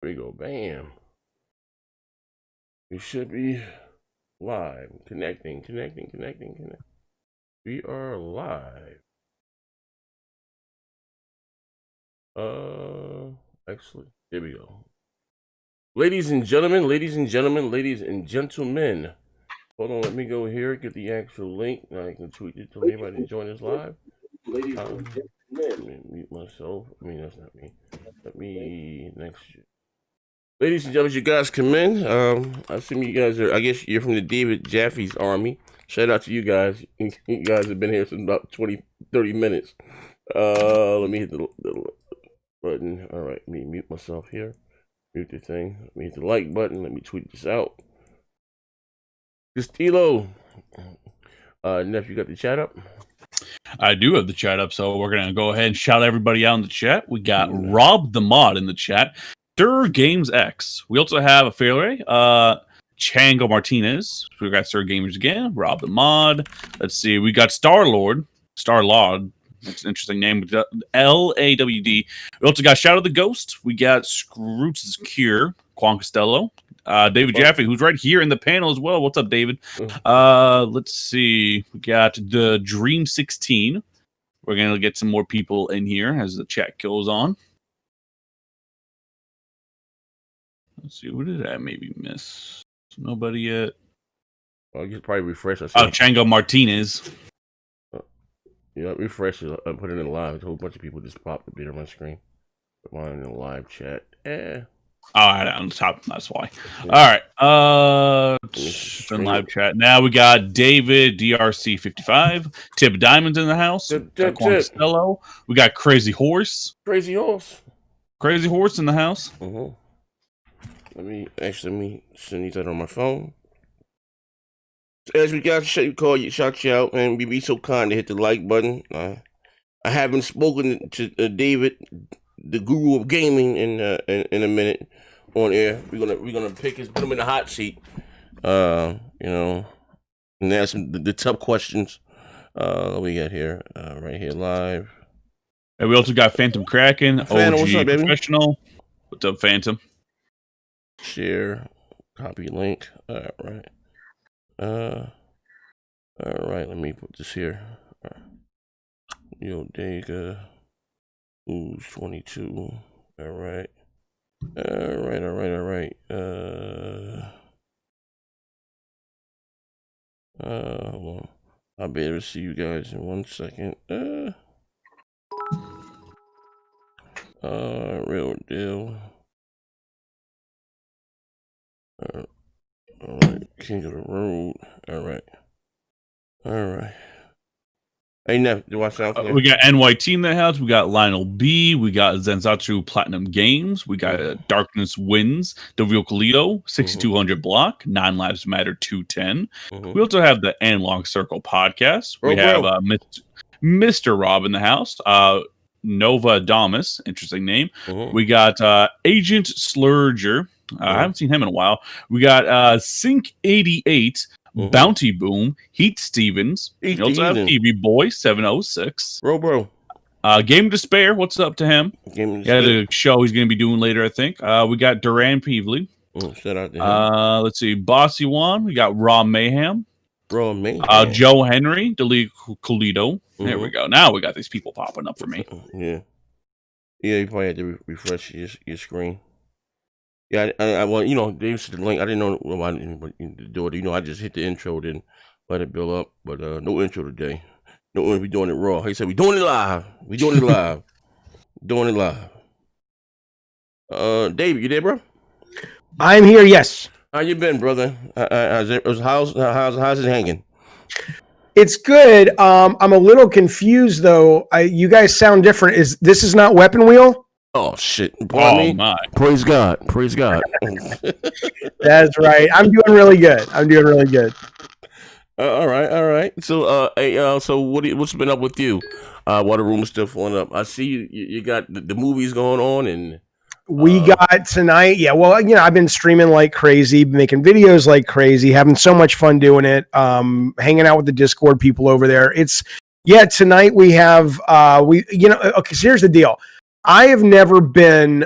There we go. Bam. We should be live. Connecting. We are live. Excellent. Here we go. Ladies and gentlemen. Hold on, let me go here, get the actual link. Now I can tweet it to everybody to join us live. Ladies and gentlemen. Let me mute myself. That's not me. Let me next. Ladies and gentlemen, you guys come in. I assume you guys are, I guess you're from the David Jaffe's army. Shout out to you guys. You guys have been here since about 30 minutes. Let me hit the button. All right, let me mute myself here. Mute the thing. Let me hit the like button. Let me tweet this out. Castillo. Neff, you got the chat up? I do have the chat up, so we're going to go ahead and shout everybody out in the chat. We got Rob the Mod in the chat. Games X. We also have a failure. Chango Martinez. We got Sir Gamers again. Rob the Mod. Let's see. We got Starlord. That's an interesting name. LAWD. We also got Shadow the Ghost. We got Scrooge's Cure. Quan Costello. David Jaffe, who's right here in the panel as well. What's up, David? Let's see. We got the Dream 16. We're going to get some more people in here as the chat goes on. Let's see, what did I maybe miss? Nobody yet. Well, you should probably refresh. Chango Martinez. Yeah, refresh it. I put it in live. A whole bunch of people just popped up there on my screen. Put mine in the live chat. All right, on the top. That's why. Yeah. All right. In live chat. Now we got David DRC55. Tip Diamonds in the house. Tip. We got Crazy Horse. Crazy Horse in the house. Let me send these out on my phone. As we got shout you out, and be so kind to hit the like button. I haven't spoken to David, the guru of gaming, in a minute on air. We're gonna put him in the hot seat. And ask him the tough questions. We got here right here live. And we also got Phantom Kraken, Phantom, what's up, baby? Professional. What's up, Phantom? Share, copy link. All right, let me put this here. Yo, Dega, who's 22. All right. Hold on. I'll be able to see you guys in 1 second. Real deal. All right, King of the Road. All right. Hey, Neff, do I sound good? We got NYT in the house. We got Lionel B. We got Zensatsu Platinum Games. We got Darkness Wins. Devil Colito, 6200 Block. 9 Lives Matter 210. We also have the Analog Circle podcast. We have Mr. Rob in the house. Nova Adamus, interesting name. We got Agent Slurger. I haven't seen him in a while. We got Sync 88, Bounty Boom, Heat Stevens. We also have TV Boy 706. Bro. Game Despair. What's up to him? He had a show he's going to be doing later, I think. We got Duran Peevely. Shout out to him. Let's see, Bossy One. We got Raw Mayhem. Joe Henry, Delete Colito. There we go. Now we got these people popping up for me. Yeah, you probably had to refresh your screen. Yeah, I want, Dave said the link. I didn't know why anybody to do it. I just hit the intro, then let it build up. But no intro today. No, we're doing it raw. He said we're doing it live. Doing it live. David, you there, bro? I'm here. Yes. How you been, brother? How's it hanging? It's good. I'm a little confused though. You guys sound different. This is not Weapon Wheel? Oh shit! My! Praise God! That's right. I'm doing really good. All right. So, so what's been up with you? While the room is still filling up, I see you got the movies going on, and we got tonight. Yeah, well, I've been streaming like crazy, making videos like crazy, having so much fun doing it. Hanging out with the Discord people over there. Tonight we have okay. So here's the deal. I have never been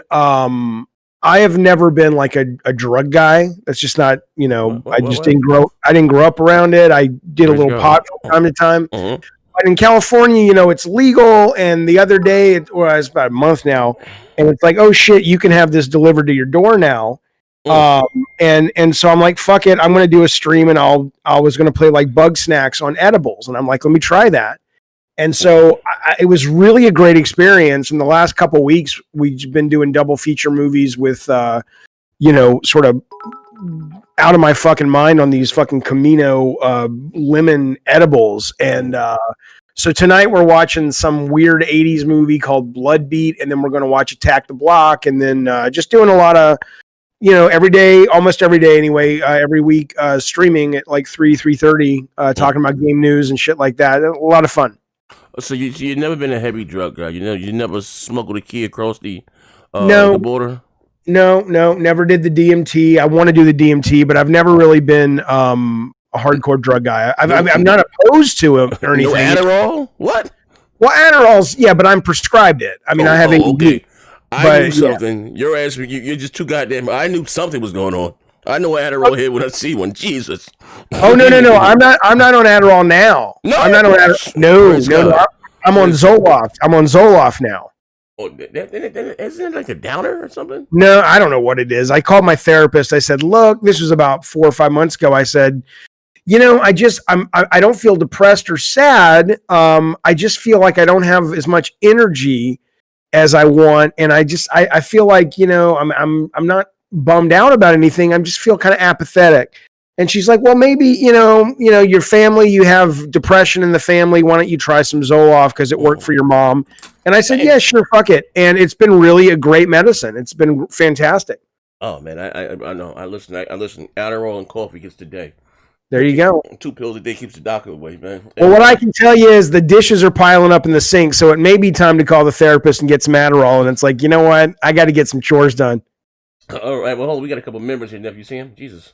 I have never been like a drug guy. That's just not, you know, I didn't grow up around it. I did a little pot from time to time. Mm-hmm. But in California, you know, it's legal. And the other day, it's about a month now, and it's like, oh shit, you can have this delivered to your door now. And so I'm like, fuck it, I'm going to do a stream, and I was going to play like bug snacks on edibles. And I'm like, let me try that. And so it was really a great experience. In the last couple of weeks, we've been doing double feature movies with, you know, sort of out of my fucking mind on these fucking Camino lemon edibles. And so tonight we're watching some weird 80s movie called Blood Beat, and then we're going to watch Attack the Block, and then just doing a lot of, you know, every day, almost every day anyway, every week, streaming at like 3:30, talking about game news and shit like that. A lot of fun. So you've never been a heavy drug guy. You never smuggled a key across the border. No, never did the DMT. I want to do the DMT, but I've never really been a hardcore drug guy. I'm not opposed to it or anything. No Adderall? What? Well, Adderall's, yeah, but I'm prescribed it. I mean, I have okay. I knew something. Yeah. Your ass, you're just too goddamn. I knew something was going on. I know Adderall here when I see one. Jesus. Oh no! I'm not on Adderall now. No, I'm not on Adderall. No. I'm on Zoloft. I'm on Zoloft now. Oh, isn't it like a downer or something? No, I don't know what it is. I called my therapist. I said, "Look, this was about 4 or 5 months ago." I said, "You know, I don't feel depressed or sad. I just feel like I don't have as much energy as I want, and I feel like, you know, I'm not bummed out about anything. I just feel kind of apathetic." And she's like, "Well, maybe, you know, your family, you have depression in the family. Why don't you try some Zoloft because it worked for your mom?" And I said, "Yeah, sure, fuck it." And it's been really a great medicine. It's been fantastic. Oh man, I know. I listen. Adderall and coffee gets the day. There you go. 2 pills a day keeps the doctor away, man. Well, what I can tell you is the dishes are piling up in the sink, so it may be time to call the therapist and get some Adderall. And it's like, you know what? I got to get some chores done. All right. Well, hold on. We got a couple members here. Have you seen him? Jesus.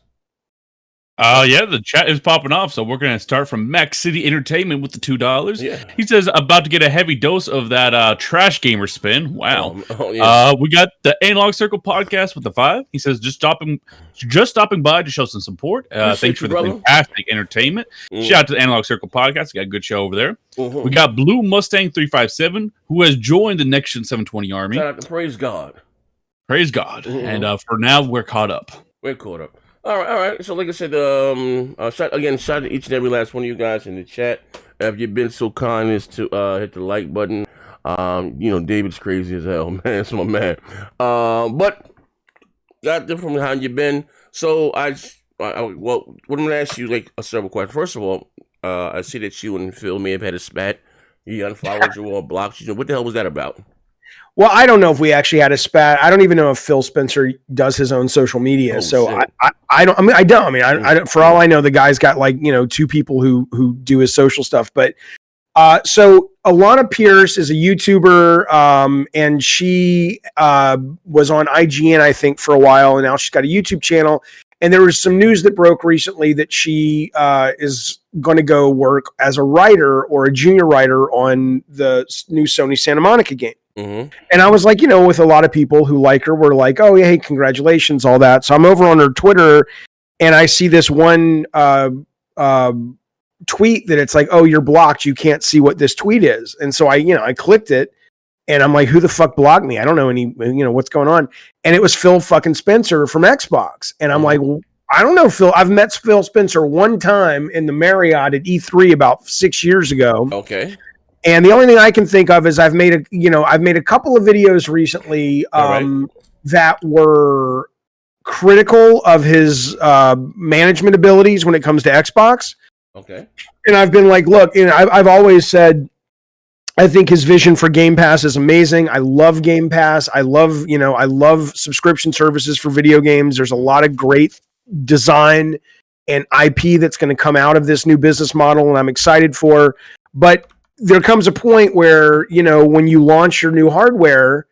Yeah, the chat is popping off, so we're going to start from Mac City Entertainment with the $2. Yeah. He says, about to get a heavy dose of that trash gamer spin. Wow. Yeah. We got the Analog Circle podcast with the 5. He says, just stopping by to show some support. Thanks for the fantastic entertainment. Shout out to the Analog Circle podcast. Got a good show over there. We got Blue Mustang 357, who has joined the Next Gen 720 Army. Shout out to Praise God. Praise God. And for now, we're caught up. We're caught up. All right. So, like I said, shout out to each and every last one of you guys in the chat. If you've been so kind as to hit the like button, you know, David's crazy as hell, man. That's my man. But got different from how you been. So, what I'm gonna ask you like several questions. First of all, I see that you and Phil may have had a spat. You unfollowed you or blocked you. What the hell was that about? Well, I don't know if we actually had a spat. I don't even know if Phil Spencer does his own social media. I don't. For all I know, the guy's got like, you know, 2 people who do his social stuff. But so Alana Pierce is a YouTuber, and she was on IGN, I think, for a while, and now she's got a YouTube channel. And there was some news that broke recently that she is going to go work as a writer or a junior writer on the new Sony Santa Monica game. And I was like, you know, with a lot of people who like her, were like, oh, yeah, hey, congratulations, all that. So I'm over on her Twitter, and I see this one tweet that it's like, oh, you're blocked. You can't see what this tweet is. And so I clicked it, and I'm like, who the fuck blocked me? I don't know what's going on. And it was Phil fucking Spencer from Xbox. And I'm like, well, I don't know, Phil. I've met Phil Spencer one time in the Marriott at E3 about 6 years ago. Okay. And the only thing I can think of is I've made a couple of videos recently that were critical of his management abilities when it comes to Xbox. Okay. And I've been like, look, you know, I've always said I think his vision for Game Pass is amazing. I love Game Pass. I love subscription services for video games. There's a lot of great design and IP that's going to come out of this new business model, and I'm excited for. But there comes a point where, you know, when you launch your new hardware,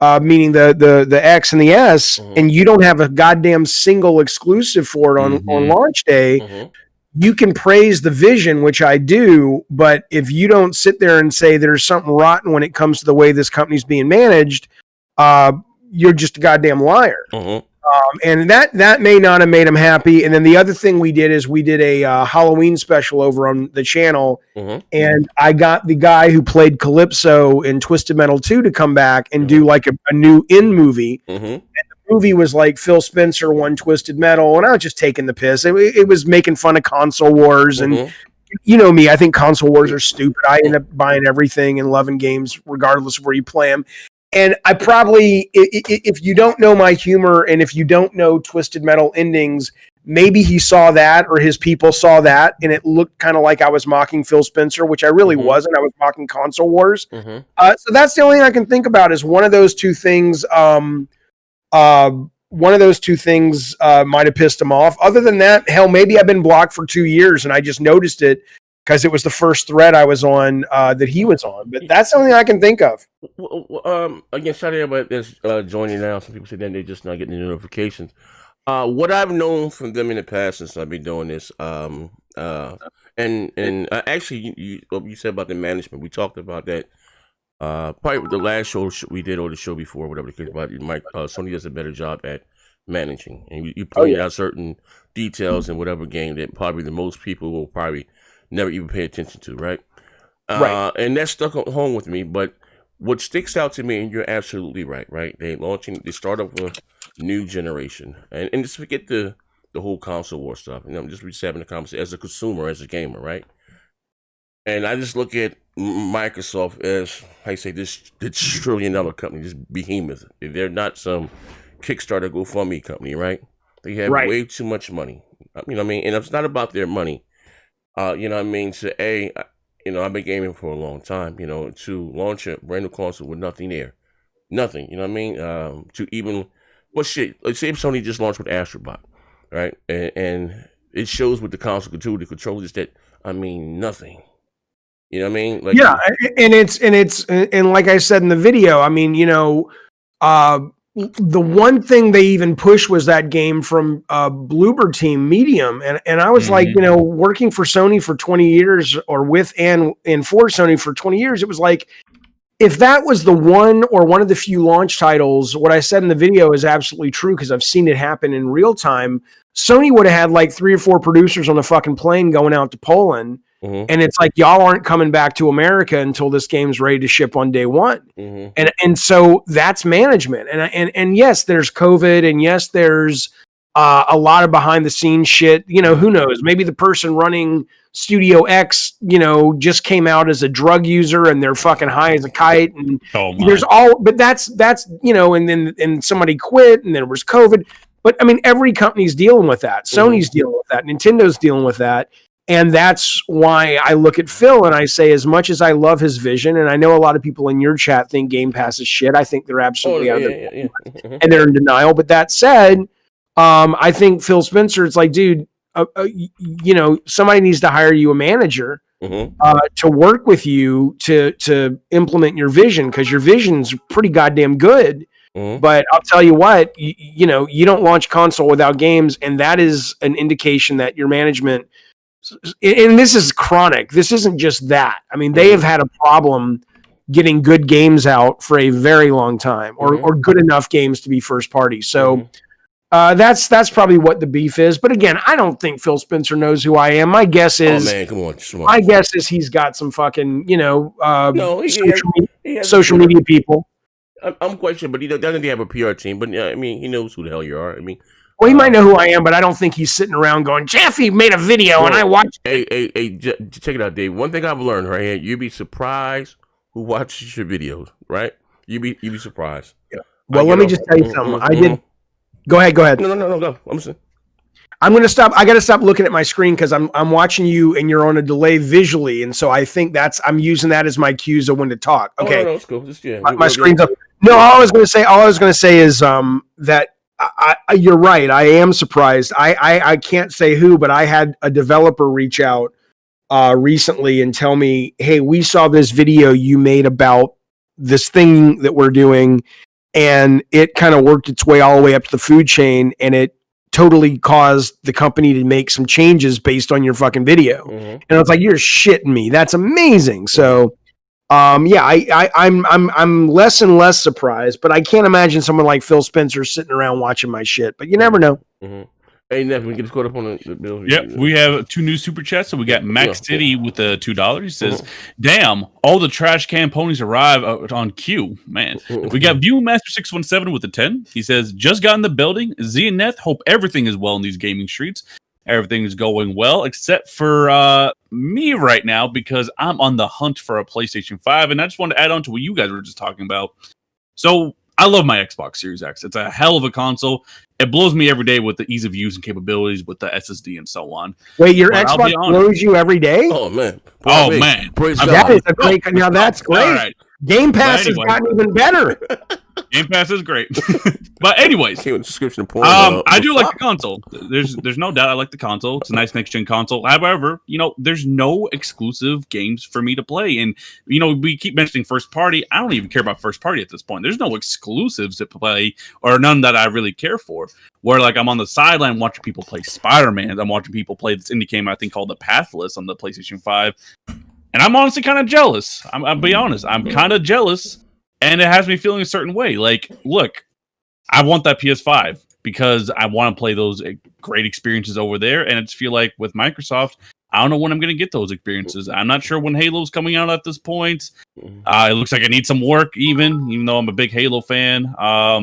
meaning the X and the S, and you don't have a goddamn single exclusive for it on launch day, you can praise the vision, which I do, but if you don't sit there and say there's something rotten when it comes to the way this company's being managed, you're just a goddamn liar. Mm-hmm. And that may not have made him happy. And then the other thing we did is we did a Halloween special over on the channel. Mm-hmm. And I got the guy who played Calypso in Twisted Metal 2 to come back and do like a new movie. Mm-hmm. And the movie was like Phil Spencer won Twisted Metal, and I was just taking the piss. It was making fun of console wars, and you know me, I think console wars are stupid. I end up buying everything and loving games regardless of where you play them. And I probably, if you don't know my humor and if you don't know Twisted Metal endings, maybe he saw that or his people saw that and it looked kind of like I was mocking Phil Spencer, which I really wasn't. I was mocking console wars. So that's the only thing I can think about is one of those two things. Might have pissed him off. Other than that, hell, maybe I've been blocked for 2 years and I just noticed it because it was the first thread I was on that he was on. But that's the only thing I can think of. Again, shout out to everybody that's joining now. Some people say that they're just not getting the notifications. What I've known from them in the past since I've been doing this, actually, you said about the management. We talked about that. Probably the last show we did or the show before, whatever the case. But Sony does a better job at managing, and you pointed out certain details in whatever game that probably the most people will probably never even pay attention to, right? And that stuck home with me. But what sticks out to me, and you're absolutely right? They start off with new generation, and just forget the whole console war stuff. And I'm just having a conversation as a consumer, as a gamer, right? And I just look at Microsoft as, I say, this trillion-dollar company, this behemoth. They're not some Kickstarter, GoFundMe company, right? They have way too much money. You know what I mean? And it's not about their money. You know what I mean? So, I've been gaming for a long time, to launch a brand new console with nothing there. Nothing, you know what I mean? To even, let's say if Sony just launched with Astrobot, right? And it shows what the console could do, the controllers that, nothing. You know what I mean? Like, and like I said in the video, I mean, the one thing they even pushed was that game from Bloober Team Medium, and I was like, working for Sony for 20 years, or with and for Sony for 20 years, it was like, if that was the one or one of the few launch titles, what I said in the video is absolutely true because I've seen it happen in real time. Sony would have had like 3 or 4 producers on a fucking plane going out to Poland. And it's like, y'all aren't coming back to America until this game's ready to ship on day one. And so that's management. And yes, there's COVID, and yes, there's a lot of behind the scenes shit. Who knows? Maybe the person running Studio X, just came out as a drug user and they're fucking high as a kite. And there's but that's and somebody quit and there was COVID. But I mean, every company's dealing with that. Sony's dealing with that. Nintendo's dealing with that. And that's why I look at Phil and I say, as much as I love his vision, and I know a lot of people in your chat think Game Pass is shit. I think they're absolutely and they're in denial. But that said, I think Phil Spencer, it's like, dude, somebody needs to hire you a manager to work with you to implement your vision, because your vision's pretty goddamn good. But I'll tell you what, you don't launch console without games, and that is an indication that your management. And this is chronic. This isn't just that. I mean, they have had a problem getting good games out for a very long time, or good enough games to be first party. So that's probably what the beef is. But again, I don't think Phil Spencer knows who I am. My guess is, come on. My guess is he's got some fucking, social media people. I'm quite sure, but he doesn't have a PR team. But he knows who the hell you are. Well, he might know who I am, but I don't think he's sitting around going, Jaffe made a video and I watched it. Hey, check it out, Dave. One thing I've learned right here, you'd be surprised who watches your videos, right? You'd be surprised. Yeah. Well, let me just tell you something. I did. Go ahead. No, go. I'm listening. I'm going to stop. I got to stop looking at my screen because I'm watching you and you're on a delay visually. And so I think I'm using that as my cues of when to talk. Okay. No, it's cool. Just, my screen's up. No, all I was going to say is that you're right. I am surprised. I can't say who, but I had a developer reach out recently and tell me, hey, we saw this video you made about this thing that we're doing, and it kind of worked its way all the way up to the food chain, and it totally caused the company to make some changes based on your fucking video. And I was like, you're shitting me. That's amazing. So Yeah, I'm less and less surprised, but I can't imagine someone like Phil Spencer sitting around watching my shit. But you never know. Mm-hmm. Hey, Neff, we get caught up on the bills. Yep, we have 2 new super chats. So we got Max City with the $2. He says, "Damn, all the trash can ponies arrive on cue, man." We got Viewmaster 617 with the 10. He says, "Just got in the building. Z and Neth, hope everything is well in these gaming streets. Everything is going well, except for me right now because I'm on the hunt for a PlayStation 5." And I just wanted to add on to what you guys were just talking about. So I love my Xbox Series X. It's a hell of a console. It blows me every day with the ease of use and capabilities with the SSD and so on. Wait, your Xbox blows you every day? Oh man! Praise God. That is a great. Now that's great. All right. Game Pass has gotten even better. Game Pass is great. But anyways, subscription point. I do like the console. There's no doubt I like the console. It's a nice next gen console. However, there's no exclusive games for me to play. And we keep mentioning first party. I don't even care about first party at this point. There's no exclusives to play, or none that I really care for. Where like I'm on the sideline watching people play Spider-Man. I'm watching people play this indie game I think called The Pathless on the PlayStation 5. And I'm honestly kind of jealous. I'll be honest. I'm kind of jealous. And it has me feeling a certain way. Like, look, I want that PS5 because I want to play those great experiences over there. And I just feel like with Microsoft, I don't know when I'm going to get those experiences. I'm not sure when Halo's coming out at this point. It looks like I need some work even though I'm a big Halo fan. I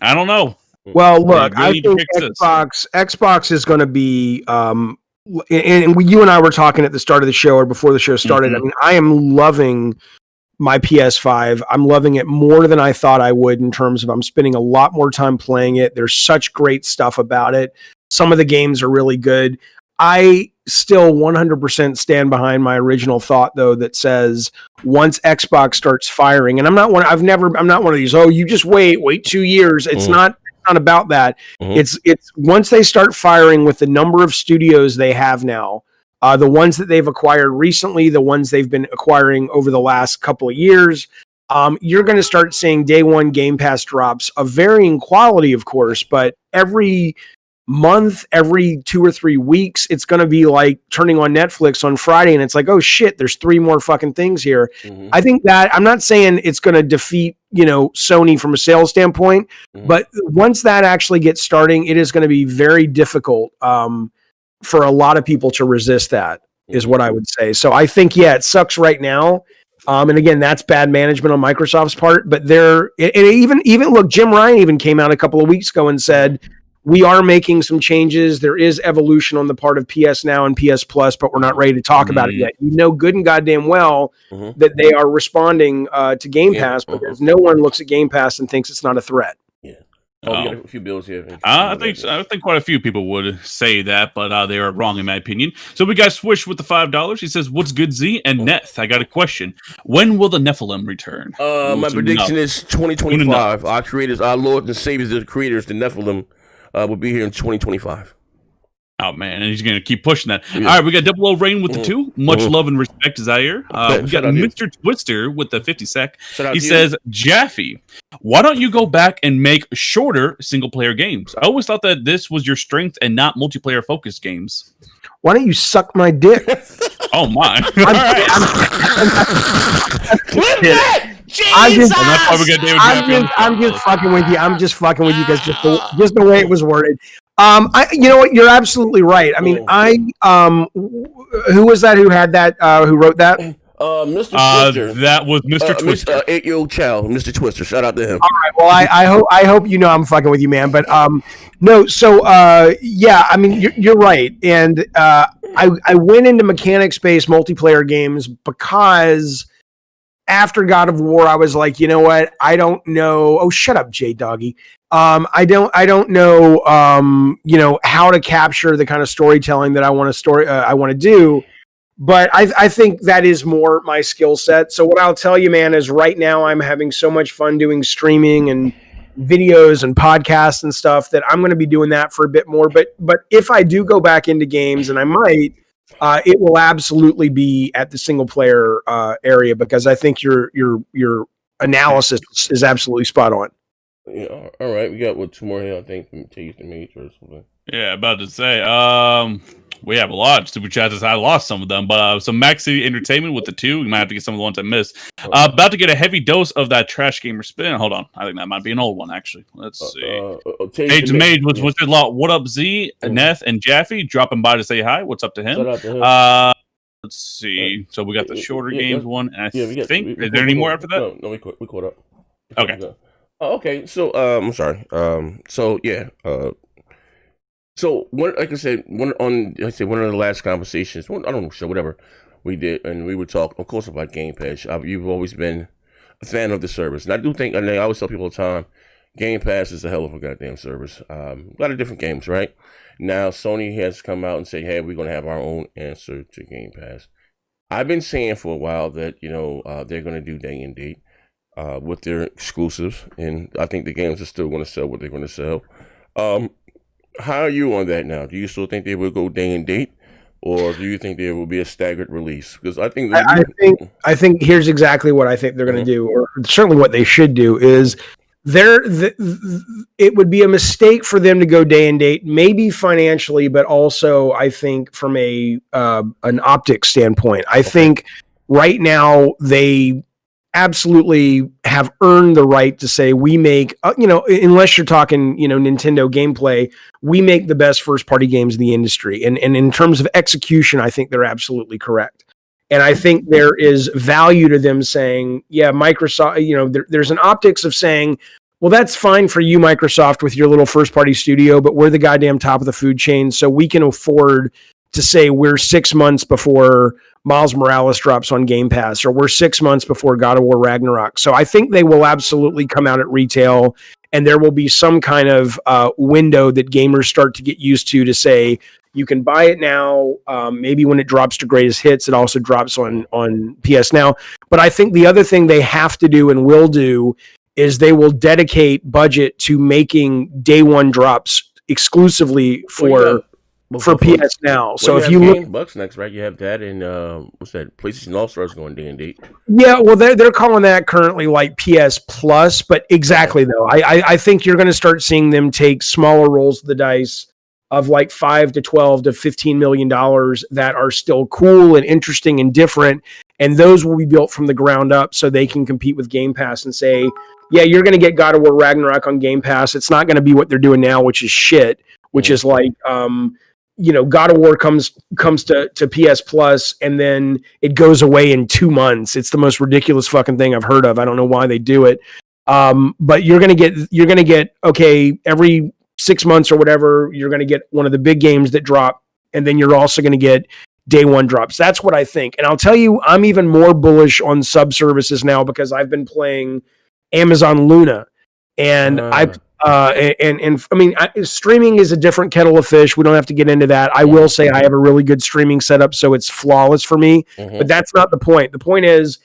don't know. Well, look, I think Xbox is going to be... and you and I were talking at the start of the show or before the show started. I mean, I am loving my PS5. I'm loving it more than I thought I would in terms of I'm spending a lot more time playing it. There's such great stuff about it. Some of the games are really good. I still 100% stand behind my original thought though that says once Xbox starts firing, and I'm not one of these, oh, you just wait 2 years. It's not about that. It's once they start firing with the number of studios they have now, the ones that they've acquired recently, the ones they've been acquiring over the last couple of years, you're going to start seeing day one Game Pass drops of varying quality, of course, but every month, every 2 or 3 weeks, it's going to be like turning on Netflix on Friday and it's like, oh shit, there's 3 more fucking things here. I think that I'm not saying it's going to defeat, Sony from a sales standpoint, but once that actually gets starting, it is going to be very difficult for a lot of people to resist that, is what I would say. So I think, it sucks right now. And again, that's bad management on Microsoft's part, but even look, Jim Ryan even came out a couple of weeks ago and said, we are making some changes. There is evolution on the part of PS Now and PS Plus, but we're not ready to talk about it yet. Good and goddamn well that they are responding to Game Pass, because no one looks at Game Pass and thinks it's not a threat. We got a few bills here. I think quite a few people would say that, but they are wrong in my opinion. So we got Swish with the $5. He says, "What's good, Z and Neth? I got a question. When will the Nephilim return?" My prediction is 2025. Our creators, our Lord and Saviors, the creators, the Nephilim, will be here in 2025. Oh man, and he's gonna keep pushing that. All right, we got Double O Rain with the 2. Much love and respect to Zaire. We got Mr. Twister with the 50 sec. He says, "Jaffe, why don't you go back and make shorter single player games? I always thought that this was your strength and not multiplayer focused games." Why don't you suck my dick? Oh my! I'm just fucking with you. I'm just fucking with you guys. Just the way it was worded. You know what? You're absolutely right. I mean, who was that? Who had that? Who wrote that? Mr. Twister. That was Mr. Twister. 8-year-old child, Mr. Twister. Shout out to him. All right. Well, I hope I'm fucking with you, man. But no. So yeah. I mean, you're right. And I went into mechanics-based multiplayer games because after God of War, I was like, you know what? I don't know. Oh, shut up, J Doggy. I don't know, how to capture the kind of storytelling that I want to do. But I think that is more my skill set. So what I'll tell you, man, is right now I'm having so much fun doing streaming and videos and podcasts and stuff that I'm going to be doing that for a bit more. But if I do go back into games, and I might, it will absolutely be at the single player area, because I think your analysis is absolutely spot on. Yeah, all right. We got 2 more here, I think, from Taste and Major or something. Yeah, about to say. We have a lot of super chats. I lost some of them, but some Max City Entertainment with the 2. We might have to get some of the ones I missed. About to get a heavy dose of that Trash Gamer spin. Hold on. I think that might be an old one, actually. Let's see. Age Mage was with a lot. What up, Z, Neth, and Jaffe dropping by to say hi. What's up to him? Let's see. So we got the shorter games one, and I think. Is there any more after that? No, we caught up. Okay. Okay. So I'm sorry. So yeah. So one, like I said, one of the last conversations. I don't know, so whatever we did, and we would talk, of course, about Game Pass. You've always been a fan of the service, and I do think, and I always tell people all the time, Game Pass is a hell of a goddamn service. A lot of different games, right? Now Sony has come out and say, hey, we're gonna have our own answer to Game Pass. I've been saying for a while that they're gonna do day and date with their exclusives, and I think the games are still gonna sell what they're gonna sell. How are you on that now? Do you still think they will go day and date, or do you think there will be a staggered release? Because I think here's exactly what I think they're going to do, or certainly what they should do is it would be a mistake for them to go day and date, maybe financially, but also I think from an optics standpoint. I think right now they absolutely have earned the right to say we make, unless you're talking, Nintendo gameplay, we make the best first party games in the industry. And in terms of execution, I think they're absolutely correct. And I think there is value to them saying, yeah, Microsoft, there's an optics of saying, well, that's fine for you, Microsoft, with your little first party studio, but we're the goddamn top of the food chain. So we can afford to say we're 6 months before Miles Morales drops on Game Pass, or we're 6 months before God of War Ragnarok. So I think they will absolutely come out at retail, and there will be some kind of window that gamers start to get used to say, you can buy it now. Maybe when it drops to greatest hits, it also drops on PS Now. But I think the other thing they have to do and will do is they will dedicate budget to making day one drops exclusively for PS Now. So if you look Bucks next, right? You have that, and what's that? PlayStation All Stars going day and date. Yeah, well, they're calling that currently like PS Plus, but exactly though, I think you're going to start seeing them take smaller rolls of the dice of like $5 to $12 to $15 million that are still cool and interesting and different, and those will be built from the ground up so they can compete with Game Pass and say, yeah, you're going to get God of War Ragnarok on Game Pass. It's not going to be what they're doing now, which is shit, which is like. God of War comes to PS Plus, and then it goes away in 2 months. It's the most ridiculous fucking thing I've heard of. I don't know why they do it. But you're gonna get every 6 months or whatever, you're gonna get one of the big games that drop, and then you're also gonna get day one drops. That's what I think. And I'll tell you, I'm even more bullish on sub services now because I've been playing Amazon Luna, and streaming is a different kettle of fish. We don't have to get into that. I will say I have a really good streaming setup, so it's flawless for me. But that's not the point. The point is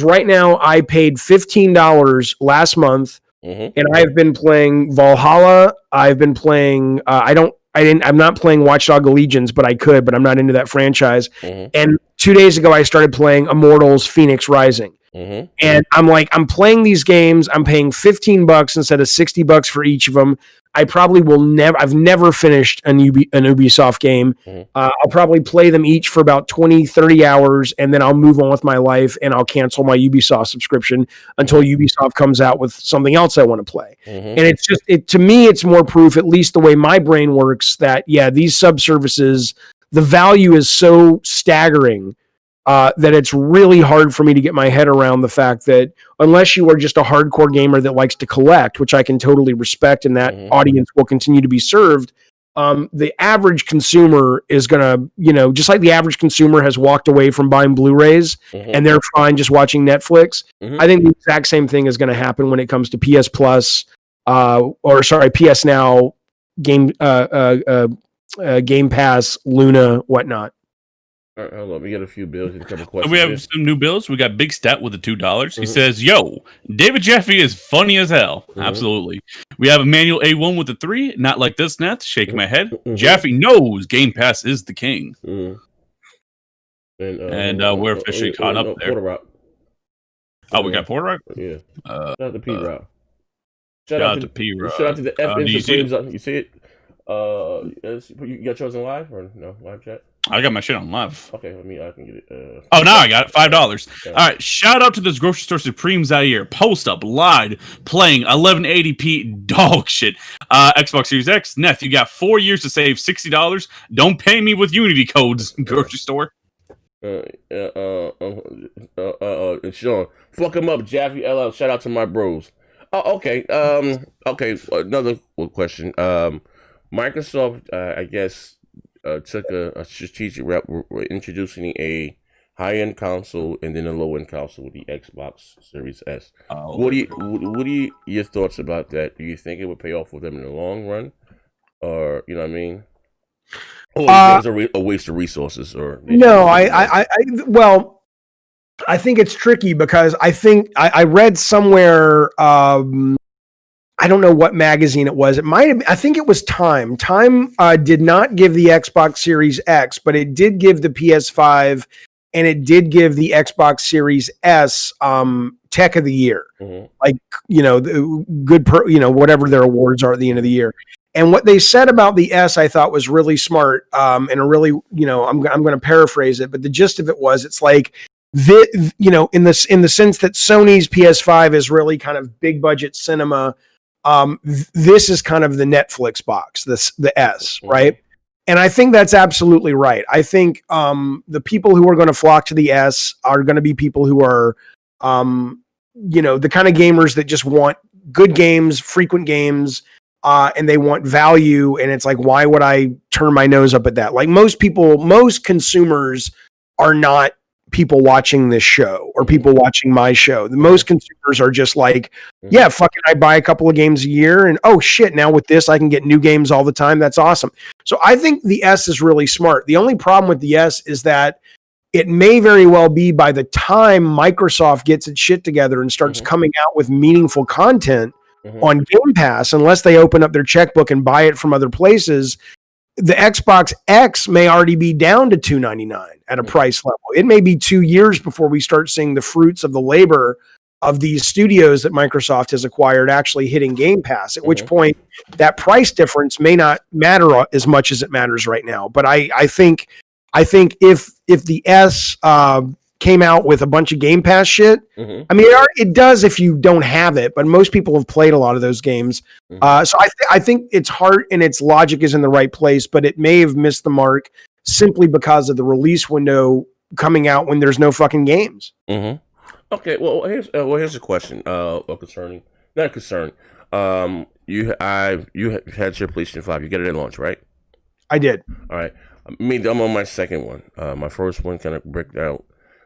right now I paid $15 last month, and I've been playing Valhalla. I've been playing. I'm not playing Watch Dogs Legions, but I could. But I'm not into that franchise. And 2 days ago, I started playing Immortals: Phoenix Rising. And I'm playing these games. I'm paying $15 instead of $60 for each of them. I probably I've never finished an Ubisoft game. I'll probably play them each for about 20, 30 hours, and then I'll move on with my life, and I'll cancel my Ubisoft subscription until Ubisoft comes out with something else I want to play. And it's just, to me, it's more proof, at least the way my brain works, that, yeah, these sub-services, the value is so staggering that it's really hard for me to get my head around the fact that unless you are just a hardcore gamer that likes to collect, which I can totally respect, and that audience will continue to be served, the average consumer is going to, just like the average consumer has walked away from buying Blu-rays and they're fine just watching Netflix. I think the exact same thing is going to happen when it comes to PS Plus, PS Now, Game Pass, Luna, whatnot. All right, hold on. We got a few bills and a couple questions. We have some new bills. We got Big Stat with the $2. He says, yo, David Jaffe is funny as hell. Absolutely. We have Emmanuel A1 with the 3. Not like this, Neth. Shaking my head. Jaffe knows Game Pass is the king. And we're officially caught up there. Porter Rock. Oh, we got Porter Rock? Yeah. Shout out to P Rock. Shout out to P Rock. Shout out to the FN Supremes. You see it? You got yours in live or no live chat? I got my shit on live. Okay, I can get it. Oh, now I got it. $5. Yeah. All right. Shout out to this grocery store Supreme Zaire. Post up, lied, playing 1180p dog shit. Xbox Series X. Neth, you got 4 years to save $60. Don't pay me with Unity codes. Grocery store. Sean, fuck him up, Jaffe LL. Shout out to my bros. Oh, okay. Okay. Another question. Microsoft, I guess, took a strategic route. We're introducing a high-end console and then a low-end console with the Xbox Series S. Oh. What do you your thoughts about that? Do you think it would pay off for them in the long run, or you know what I mean? Or it's a waste of resources? Or no, well, I think it's tricky because I think I read somewhere. I don't know what magazine it was. It might have. I think it was Time. Time did not give the Xbox Series X, but it did give the PS5, and it did give the Xbox Series S Tech of the Year. Mm-hmm. Like the good, whatever their awards are at the end of the year. And what they said about the S, I thought was really smart, and a really, I'm going to paraphrase it, but the gist of it was, it's like, in the sense that Sony's PS5 is really kind of big budget cinema. This is kind of the Netflix box, the S, right? And I think that's absolutely right. I think the people who are going to flock to the S are going to be people who are, the kind of gamers that just want good games, frequent games, and they want value. And it's like, why would I turn my nose up at that? Like most consumers are not people watching this show or people watching my show. The most consumers are just like, yeah, fucking I buy a couple of games a year and oh shit, now with this I can get new games all the time. That's awesome. So I think the S is really smart. The only problem with the S is that it may very well be by the time Microsoft gets its shit together and starts coming out with meaningful content on Game Pass, unless they open up their checkbook and buy it from other places, the Xbox X may already be down to $299 at a price level. It may be 2 years before we start seeing the fruits of the labor of these studios that Microsoft has acquired actually hitting Game Pass, at which point that price difference may not matter as much as it matters right now. But I think if the S came out with a bunch of Game Pass shit, I mean, it does if you don't have it, but most people have played a lot of those games. So I think its heart and its logic is in the right place, but it may have missed the mark simply because of the release window coming out when there's no fucking games. Okay, well here's a question. Not concern. You had your PlayStation 5. You get it at launch, right? I did. All right. I'm on my second one. My first one kind of bricked out.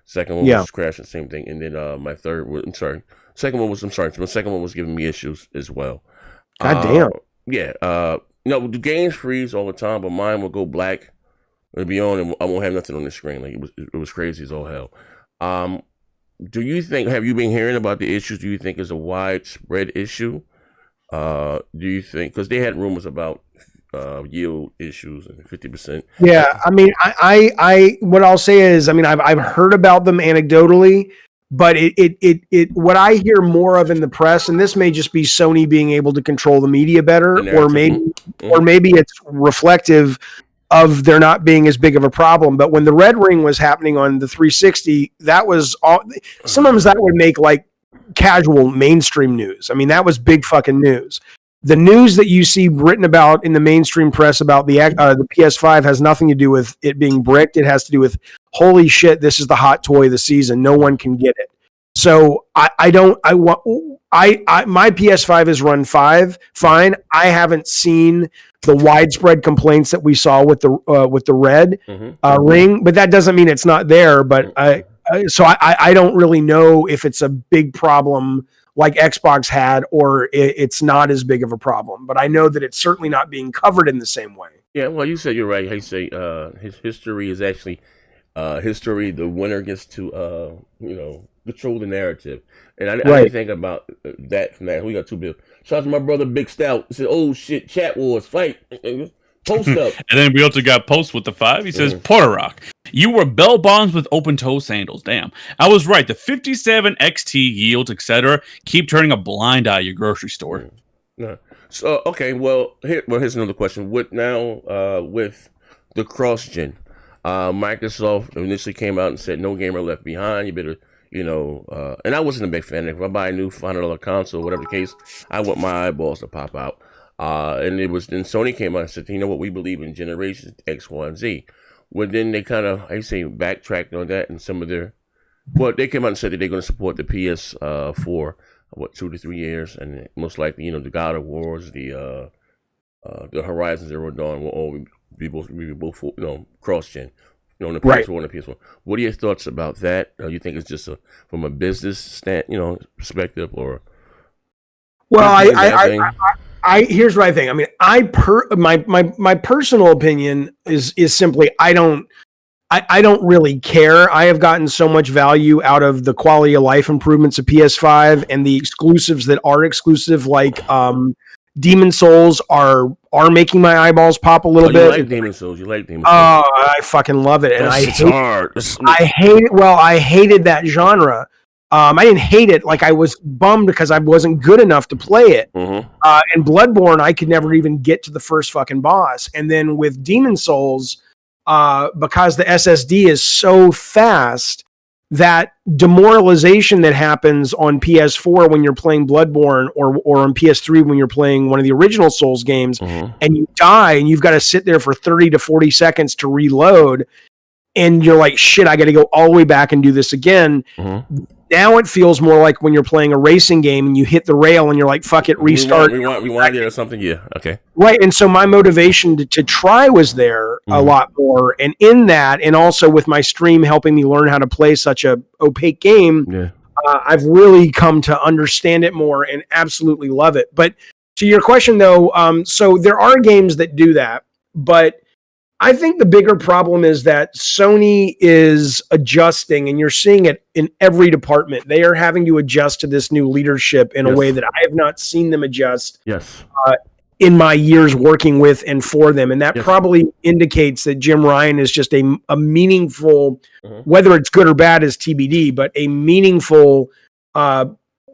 Second one was crashing, same thing, and then my second one was giving me issues as well. God damn. Yeah. The games freeze all the time, but mine will go black. It'll be on, and I won't have nothing on the screen. Like it was crazy as all hell. Do you think? Have you been hearing about the issues? Do you think it's a widespread issue? Do you think? Because they had rumors about yield issues and 50%. Yeah, I mean, I what I'll say is, I mean, I've heard about them anecdotally, but it what I hear more of in the press, and this may just be Sony being able to control the media better, or maybe it's reflective of there not being as big of a problem. But when the Red Ring was happening on the 360, that was all. Sometimes that would make like casual mainstream news. I mean, that was big fucking news. The news that you see written about in the mainstream press about the PS5 has nothing to do with it being bricked. It has to do with, holy shit, this is the hot toy of the season. No one can get it. So my PS5 is run fine. I haven't seen the widespread complaints that we saw with the Red Ring, but that doesn't mean it's not there. But I don't really know if it's a big problem like Xbox had, or it's not as big of a problem. But I know that it's certainly not being covered in the same way. Yeah, well, you said you're right. I say his history is actually history. The winner gets to control the narrative, and I didn't think about that from that. We got 2 bills. Shout out to my brother Big Stout. He said, "Oh shit, chat wars, fight." Post up. And then we also got Post with the 5. He says, Porter Rock, you were bell bonds with open toe sandals. Damn. I was right. The 57 XT yields, etc. keep turning a blind eye at your grocery store. No. So okay, here's another question. With now with the cross gen, Microsoft initially came out and said no gamer left behind. You better and I wasn't a big fan. If I buy a new $500 console, whatever the case, I want my eyeballs to pop out. And it was then Sony came out and said, you know what, we believe in generations X, Y, and Z. Well, then they kind of, backtracked on that, and some of their, they came out and said that they're going to support the PS4, 2 to 3 years, and most likely, the God of Wars, the Horizon Zero Dawn will all be both cross gen. On the PS4 and the PS1. What are your thoughts about that? You think it's just from a business perspective, or? Well, here's what I think. I mean, my personal opinion is simply I don't really care. I have gotten so much value out of the quality of life improvements of PS5 and the exclusives that are exclusive, like Demon Souls are making my eyeballs pop a little bit. You like Demon Souls. Oh, I fucking love it, and I hate it. Well, I hated that genre. I didn't hate it. Like, I was bummed because I wasn't good enough to play it. Mm-hmm. And Bloodborne, I could never even get to the first fucking boss. And then with Demon Souls, because the SSD is so fast, that demoralization that happens on PS4 when you're playing Bloodborne or on PS3 when you're playing one of the original Souls games, mm-hmm. and you die and you've got to sit there for 30 to 40 seconds to reload, and you're like, shit, I got to go all the way back and do this again. Mm-hmm. Now it feels more like when you're playing a racing game and you hit the rail and you're like, fuck it, restart. Rewind it or something. Yeah. Okay. Right. And so my motivation to try was there a lot more. And in that, and also with my stream helping me learn how to play such a opaque game, I've really come to understand it more and absolutely love it. But to your question though, so there are games that do that, but I think the bigger problem is that Sony is adjusting, and you're seeing it in every department. They are having to adjust to this new leadership in a way that I have not seen them adjust in my years working with and for them. And that probably indicates that Jim Ryan is just a meaningful, whether it's good or bad is TBD, but a meaningful,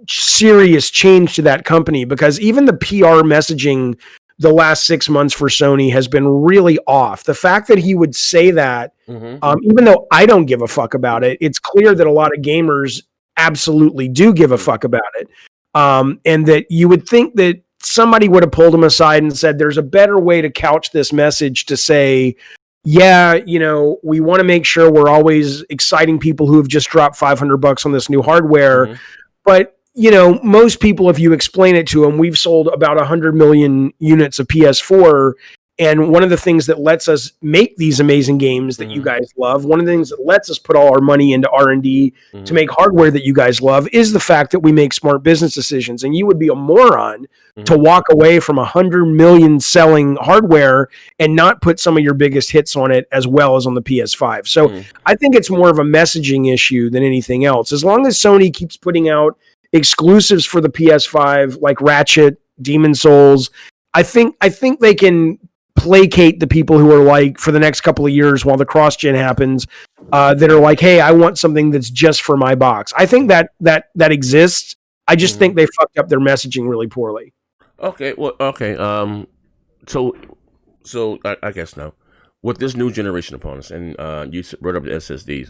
serious change to that company, because even the PR messaging the last 6 months for Sony has been really off. The fact that he would say that, even though I don't give a fuck about it, it's clear that a lot of gamers absolutely do give a fuck about it. And that you would think that somebody would have pulled him aside and said, there's a better way to couch this message to say, yeah, we want to make sure we're always exciting people who have just dropped $500 on this new hardware. But most people, if you explain it to them, we've sold about 100 million units of PS4. And one of the things that lets us make these amazing games that you guys love, one of the things that lets us put all our money into R&D to make hardware that you guys love, is the fact that we make smart business decisions. And you would be a moron to walk away from 100 million selling hardware and not put some of your biggest hits on it as well as on the PS5. So I think it's more of a messaging issue than anything else. As long as Sony keeps putting out exclusives for the PS5 like Ratchet, Demon Souls, I think they can placate the people who are like, for the next couple of years while the cross-gen happens, that are like, hey, I want something that's just for my box. I think that exists. I just think they fucked up their messaging really poorly. Okay, well, okay. So I guess now, with this new generation upon us, and you brought up the SSDs,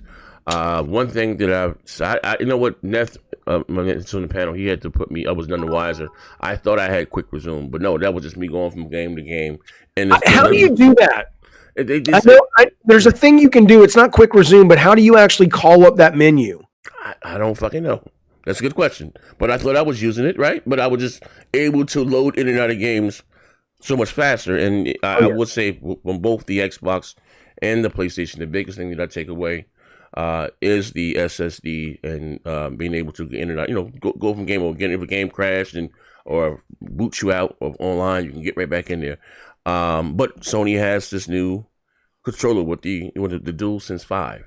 one thing that I you know what, Neth, on the panel, he had to put me, I was none the wiser. I thought I had quick resume, but no, that was just me going from game to game. And how do you do that? There's a thing you can do. It's not quick resume, but how do you actually call up that menu? I don't fucking know. That's a good question. But I thought I was using it, right? But I was just able to load in and out of games so much faster. And I would say from both the Xbox and the PlayStation, the biggest thing that I take away is the SSD and being able to get in and out. Go from game over again. If a game crashed or boots you out of online, you can get right back in there. But Sony has this new controller with the DualSense 5.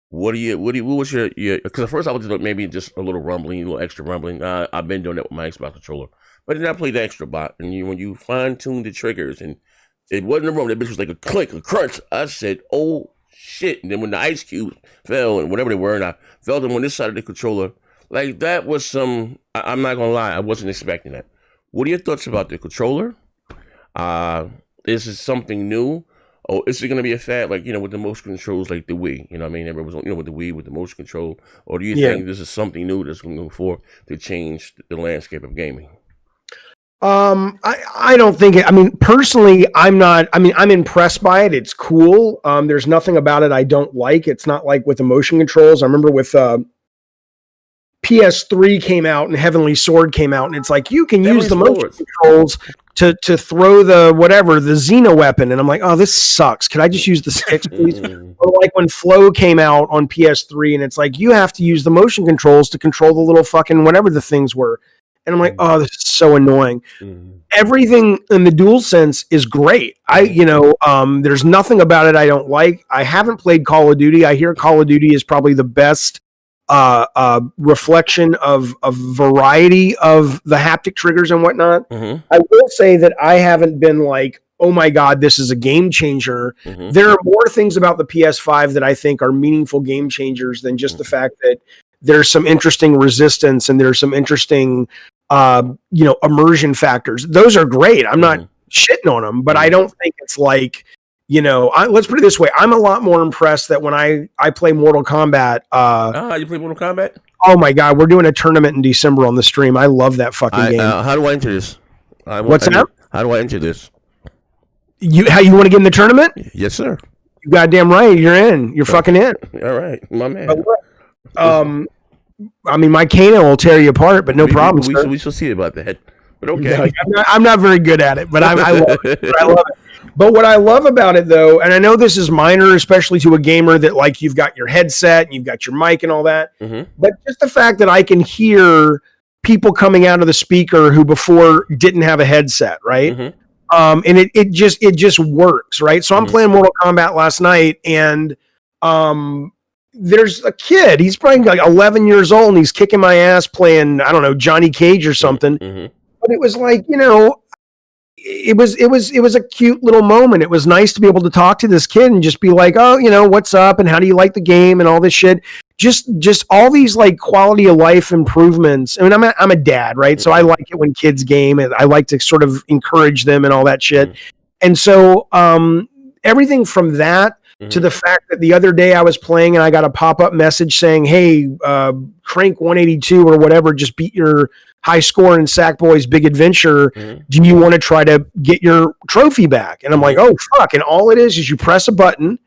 What was your because at first I was maybe just a little rumbling, a little extra rumbling. I've been doing that with my Xbox controller, but then I played the extra bot, and when you fine tune the triggers, and it wasn't a rumble, that bitch was like a click, a crunch. I said, oh shit! And then when the ice cubes fell and whatever they were, and I felt them on this side of the controller, like that was some. I'm not gonna lie, I wasn't expecting that. What are your thoughts about the controller? Is it something new? Or is it going to be a fad, like, with the motion controls, like the Wii? You know what I mean? Everybody was, with the Wii, with the motion control. Or do you think this is something new that's going to go forward to change the landscape of gaming? I don't think it, I mean, personally, I'm impressed by it. It's cool. There's nothing about it I don't like. It's not like with the motion controls. I remember with, PS3 came out and Heavenly Sword came out, and it's like you can use the motion controls to throw the Xeno weapon, and I'm like, oh, this sucks. Could I just use the sticks, please? Or like when Flow came out on PS3, and it's like you have to use the motion controls to control the little fucking whatever the things were, and I'm like, oh, this is so annoying. Everything in the DualSense is great. There's nothing about it I don't like. I haven't played Call of Duty. I hear Call of Duty is probably the best reflection of a variety of the haptic triggers and whatnot. I will say that I haven't been like, oh my God, this is a game changer. There are more things about the PS5 that I think are meaningful game changers than just the fact that there's some interesting resistance and there's some interesting, immersion factors. Those are great. I'm not shitting on them, but I don't think it's like, let's put it this way. I'm a lot more impressed that when I play Mortal Kombat. You play Mortal Kombat? Oh my God, we're doing a tournament in December on the stream. I love that fucking game. How do I enter this? What's that? How do I enter this? How you want to get in the tournament? Yes, sir. You goddamn right. You're in. You're fucking in. All right, my man. My Kano will tear you apart, but no problem. We shall see about that. But okay. No, I'm not very good at it, but I love it. I love it. But what I love about it, though, and I know this is minor, especially to a gamer that like you've got your headset and you've got your mic and all that, but just the fact that I can hear people coming out of the speaker who before didn't have a headset, right? And it just works, right? So I'm playing Mortal Kombat last night, and there's a kid. He's probably like 11 years old, and he's kicking my ass playing, I don't know, Johnny Cage or something. But it was like, it was a cute little moment. It was nice to be able to talk to this kid and just be like, oh, what's up and how do you like the game and all this shit. Just all these like quality of life improvements. I mean, I'm a dad, right? So I like it when kids game, and I like to sort of encourage them and all that shit. And so everything from that to the fact that the other day I was playing and I got a pop-up message saying, hey, Crank 182 or whatever just beat your high score in Sackboy's Big Adventure. Do you want to try to get your trophy back? And I'm like, oh, fuck. And all it is you press a button,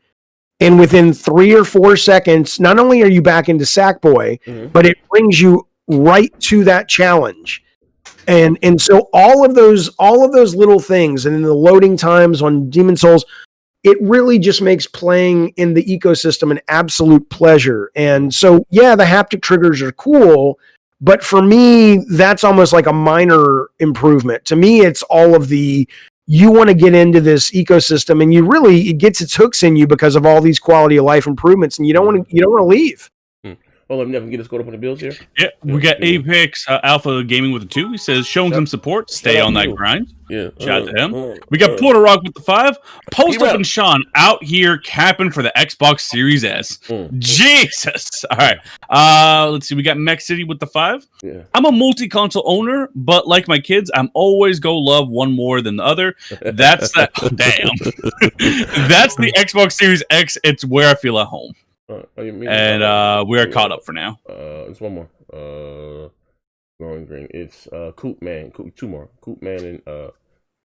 and within 3 or 4 seconds, not only are you back into Sackboy, but it brings you right to that challenge. And so all of those little things, and then the loading times on Demon Souls, it really just makes playing in the ecosystem an absolute pleasure. And so, yeah, the haptic triggers are cool, but for me, that's almost like a minor improvement. To me, it's all of the, you want to get into this ecosystem, and it gets its hooks in you because of all these quality of life improvements, and you don't want to leave. Well, let me never get us caught up on the bills here. Yeah, we got Apex Alpha Gaming with a 2. He says, showing some support. Stay on that grind. Yeah. Shout out to him. We got Porter Rock with the 5. Post Up and Sean out here capping for the Xbox Series S. Jesus. All right. Let's see. We got Mech City with the 5. Yeah. I'm a multi-console owner, but like my kids, I'm always go love one more than the other. That's that. Damn. That's the Xbox Series X. It's where I feel at home. And we are caught up for now. It's one more. Growing green. It's Coop Man. 2 more. Coop Man and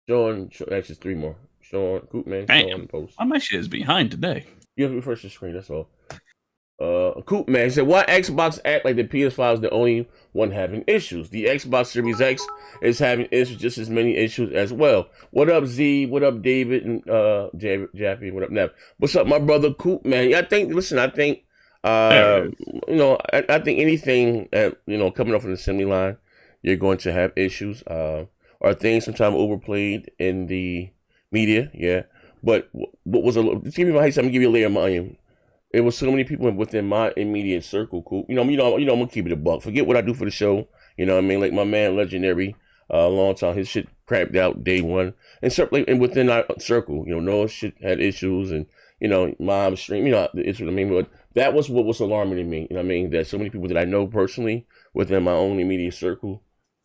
Sean. Actually, 3 more. Sean, Coop Man, Sean, Post. My shit is behind today. You have to refresh the screen. That's all. Coop Man said, why Xbox act like the PS5 is the only one having issues? The Xbox Series X is having issues, just as many issues as well. What up, Z? What up, David? And Jaffe? What up, Nev? What's up, my brother Coop Man? I think I think anything coming off an assembly line, you're going to have issues. Or things sometimes overplayed in the media, yeah. But what was just give me my I'm gonna give you a layer of my onion. It was so many people within my immediate circle. Cool. I'm gonna keep it a buck. Forget what I do for the show. You know what I mean? Like my man Legendary, a long time, his shit crapped out day one. And certainly and within our circle, Noah shit had issues, and mom stream, it's what I mean. But that was what was alarming to me. You know what I mean? That so many people that I know personally within my own immediate circle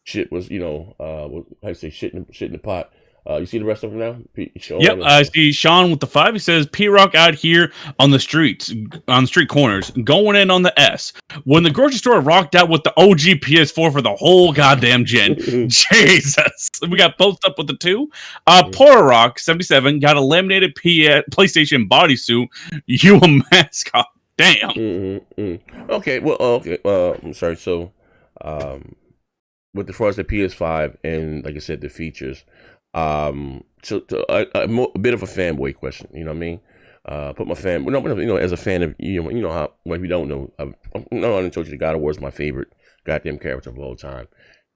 shit was, I say shit in the pot. You see the rest of them now? Yep, I see Sean with the 5. He says P-Rock out here on the streets, on the street corners, going in on the S. When the grocery store rocked out with the OG PS4 for the whole goddamn gen. Jesus. We got Post up with the 2. Rock 77 got a laminated PlayStation bodysuit. You a mascot. Damn. Okay, well, okay. I'm sorry. So, with as far as the PS5 and, like I said, the features, so a bit of a fanboy question, you know what I mean? Put my fan, as a fan of, how, well, if you don't know, I told you the God of War is my favorite goddamn character of all time.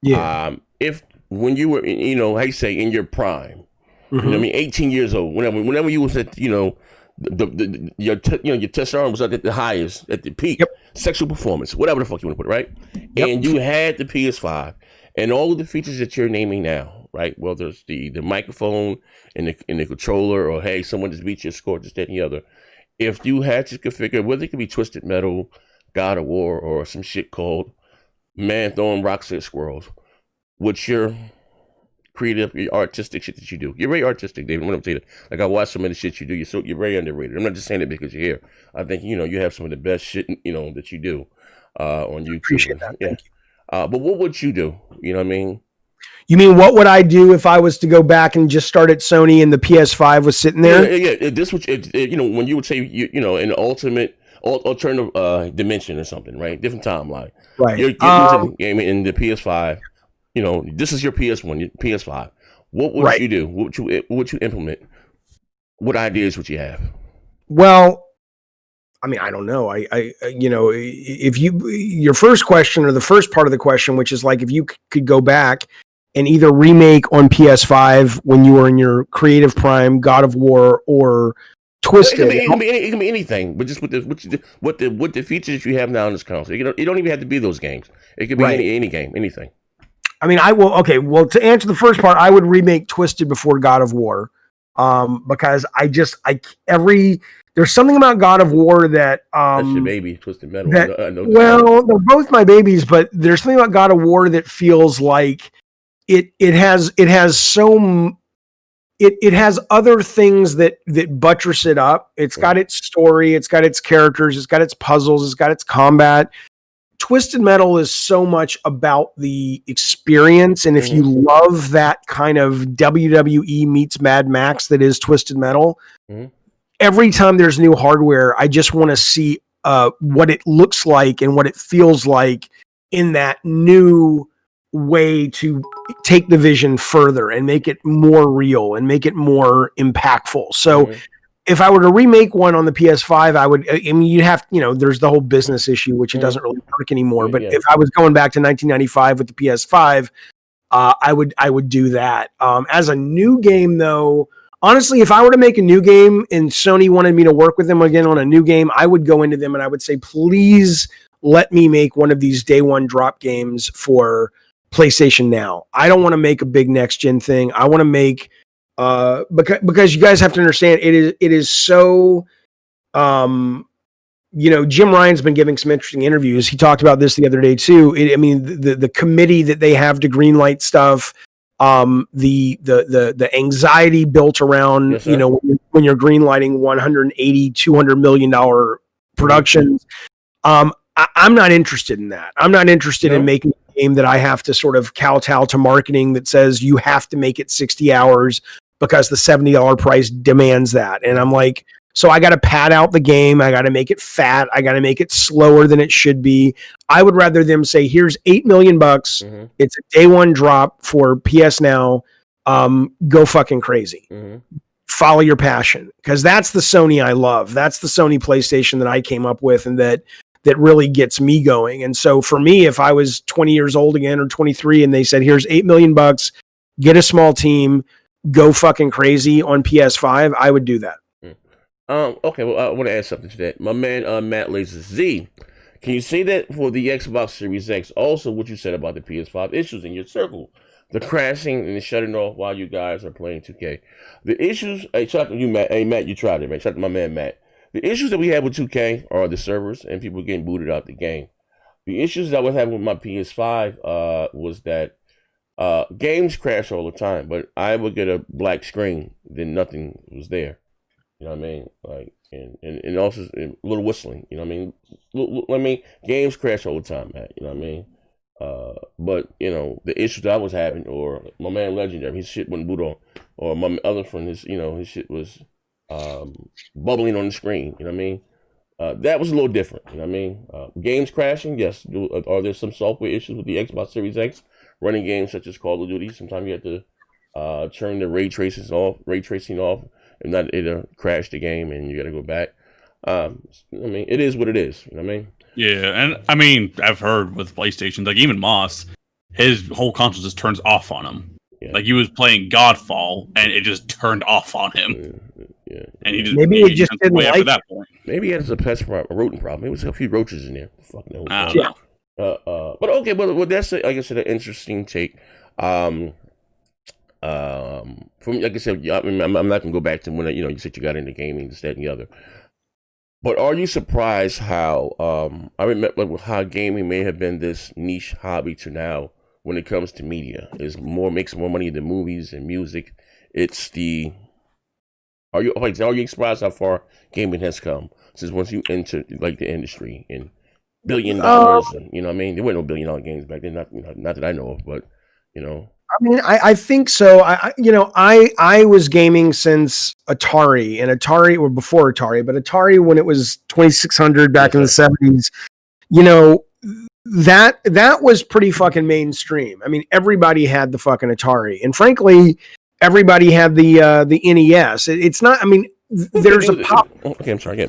Yeah. If when you were, how you say, in your prime, you know what I mean, 18 years old, whenever you was at, your testosterone was at the highest, at the peak, sexual performance, whatever the fuck you want to put it, right? And you had the PS5 and all of the features that you're naming now. Right. Well, there's the microphone and the controller, or hey, someone just beat your score, just that and the other. If you had to configure, whether it could be Twisted Metal, God of War, or some shit called Man Throwing Rocks at Squirrels, what's your creative, your artistic shit that you do? You're very artistic, David. What I'm telling you, like I watch some of the shit you do. You're very underrated. I'm not just saying it because you're here. I think you have some of the best shit that you do on YouTube. Appreciate that. Yeah. But what would you do? You know what I mean? You mean what would I do if I was to go back and just start at Sony and the PS5 was sitting there? Yeah. This was, when you would say, an ultimate alternative dimension or something, right? Different timeline. Right. You're getting into the game in the PS5. This is your PS1, your PS5. What would you do? What would you implement? What ideas would you have? Well, I mean, I don't know. If your first question, or the first part of the question, which is like, if you could go back and either remake on PS5 when you were in your creative prime, God of War, or Twisted. It can be anything, but just with the features you have now in this console. You don't even have to be those games. It could be any game, anything. I mean, well, to answer the first part, I would remake Twisted before God of War, because there's something about God of War that that's your baby, Twisted Metal. Well, they're both my babies, but there's something about God of War that feels like it has other things that buttress it up. It's got its story, it's got its characters, it's got its puzzles, it's got its combat. Twisted Metal is so much about the experience, and if you love that kind of WWE meets Mad Max that is Twisted Metal, every time there's new hardware, I just want to see what it looks like and what it feels like in that new way to take the vision further and make it more real and make it more impactful. So if I were to remake one on the PS5, you'd have, there's the whole business issue, which it doesn't really work anymore. But if I was going back to 1995 with the PS5, I would do that. As a new game, though, honestly, if I were to make a new game and Sony wanted me to work with them again on a new game, I would go into them and I would say, please let me make one of these day one drop games for PlayStation Now. I don't want to make a big next gen thing. I want to make because you guys have to understand it is so Jim Ryan's been giving some interesting interviews. He talked about this the other day too. The committee that they have to greenlight stuff, the anxiety built around, yes, when you're greenlighting 180, $200 million productions. I'm not interested in that. I'm not interested in making a game that I have to sort of kowtow to marketing that says you have to make it 60 hours because the $70 price demands that. And I'm like, so I got to pad out the game. I got to make it fat. I got to make it slower than it should be. I would rather them say, here's $8 million. It's a day one drop for PS Now. Go fucking crazy. Follow your passion. Because that's the Sony I love. That's the Sony PlayStation that I came up with and that really gets me going. And so for me, if I was 20 years old again or 23 and they said, here's $8 million, get a small team, go fucking crazy on PS5, I would do that. Okay, well, I want to add something to that. My man, Matt Laser Z, can you say that for the Xbox Series X? Also, what you said about the PS5 issues in your circle, the crashing and the shutting off while you guys are playing 2K. The issues, hey, shout out to you, Matt. Hey, Matt, you tried it, man. Shout out to my man, Matt. The issues that we have with 2K are the servers and people getting booted out the game. The issues that I was having with my PS5 was that Games crash all the time, but I would get a black screen, then nothing was there. You know what I mean? Like, and also a little whistling. You know what I mean? Games crash all the time, man. You know what I mean? But you know the issues I was having, or my man Legendary, his shit wouldn't boot on, or my other friend, his shit was bubbling on the screen. You know what I mean? That was a little different. You know what I mean? Games crashing, yes. Are there some software issues with the Xbox Series X running games such as Call of Duty? Sometimes you have to turn the ray tracing off, and not it'll crash the game, and you got to go back. I mean, it is what it is. You know what I mean? Yeah, and I mean, I've heard with PlayStation, like even Moss, his whole console just turns off on him. Yeah. Like he was playing Godfall, and it just turned off on him. Yeah. And he just maybe it just didn't like that point. Maybe he had a pest problem, a rodent problem. There was a few roaches in there. Fucking hell. I don't know. But okay, well that's like I said, an interesting take. From like I said, I'm not gonna go back to when you said you got into gaming, this, that, and the other. But are you surprised how I remember how gaming may have been this niche hobby to now when it comes to media makes more money than movies and music. It's the are you surprised how far gaming has come since once you enter like the industry and $1 billion and, you know what I mean? There weren't no $1 billion games back then, not that I know of, but you know. I mean, I think so. I was gaming since Atari, and Atari, or before Atari, but Atari when it was 2600 back in the 70s, you know, that was pretty fucking mainstream. I mean, everybody had the fucking Atari, and frankly, everybody had the NES. It's not. I mean, there's a okay. I'm sorry.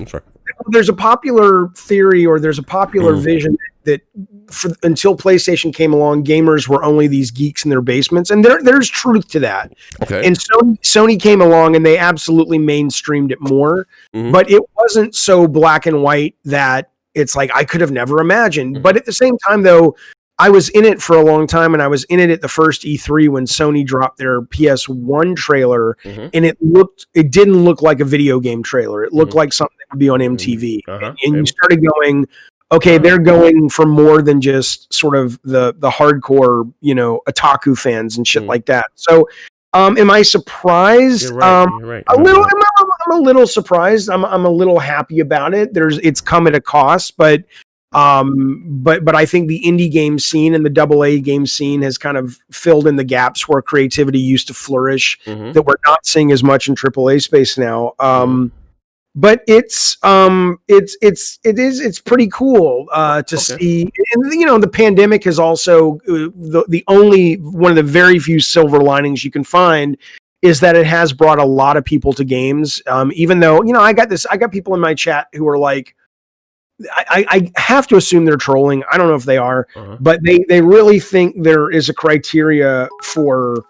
There's a popular theory, or there's a popular vision that until PlayStation came along, gamers were only these geeks in their basements, and there's truth to that. Okay. And Sony came along, and they absolutely mainstreamed it more, but it wasn't so black and white that it's like I could have never imagined. But at the same time, though, I was in it for a long time, and I was in it at the first E3 when Sony dropped their PS1 trailer, and it didn't look like a video game trailer. It looked like something that would be on MTV. And you started going, okay, they're going for more than just sort of the hardcore, otaku fans and shit like that. So, am I surprised? You're right. A little. I'm a little surprised. I'm a little happy about it. It's come at a cost, but I think the indie game scene and the AA game scene has kind of filled in the gaps where creativity used to flourish that we're not seeing as much in AAA space now. But it's pretty cool to see. And the pandemic is also the only one of the very few silver linings you can find is that it has brought a lot of people to games. Even though, I got people in my chat who are like, I have to assume they're trolling. I don't know if they are, but they really think there is a criteria for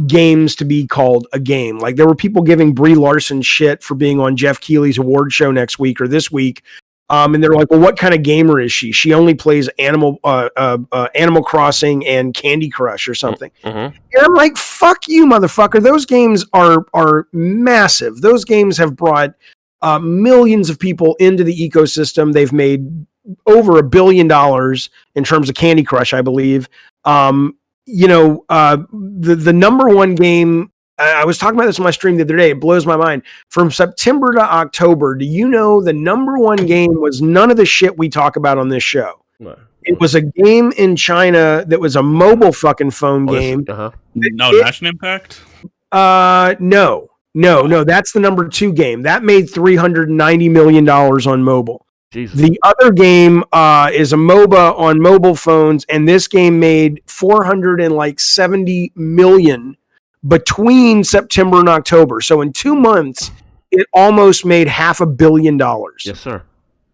games to be called a game. Like there were people giving Brie Larson shit for being on Jeff Keighley's award show next week or this week. And they're like, well, what kind of gamer is she? She only plays Animal Crossing and Candy Crush or something. And I'm like, fuck you, motherfucker. Those games are massive. Those games have brought millions of people into the ecosystem. They've made over $1 billion in terms of Candy Crush, I believe. The number one game, I was talking about this on my stream the other day. It blows my mind. From September to October, do you know the number one game was none of the shit we talk about on this show? It was a game in China that was a mobile fucking phone game. Genshin Impact? No. That's the number 2 game. That made $390 million on mobile. Jesus. The other game is a MOBA on mobile phones, and this game made $470 million between September and October. So in 2 months, it almost made $500 million. Yes, sir.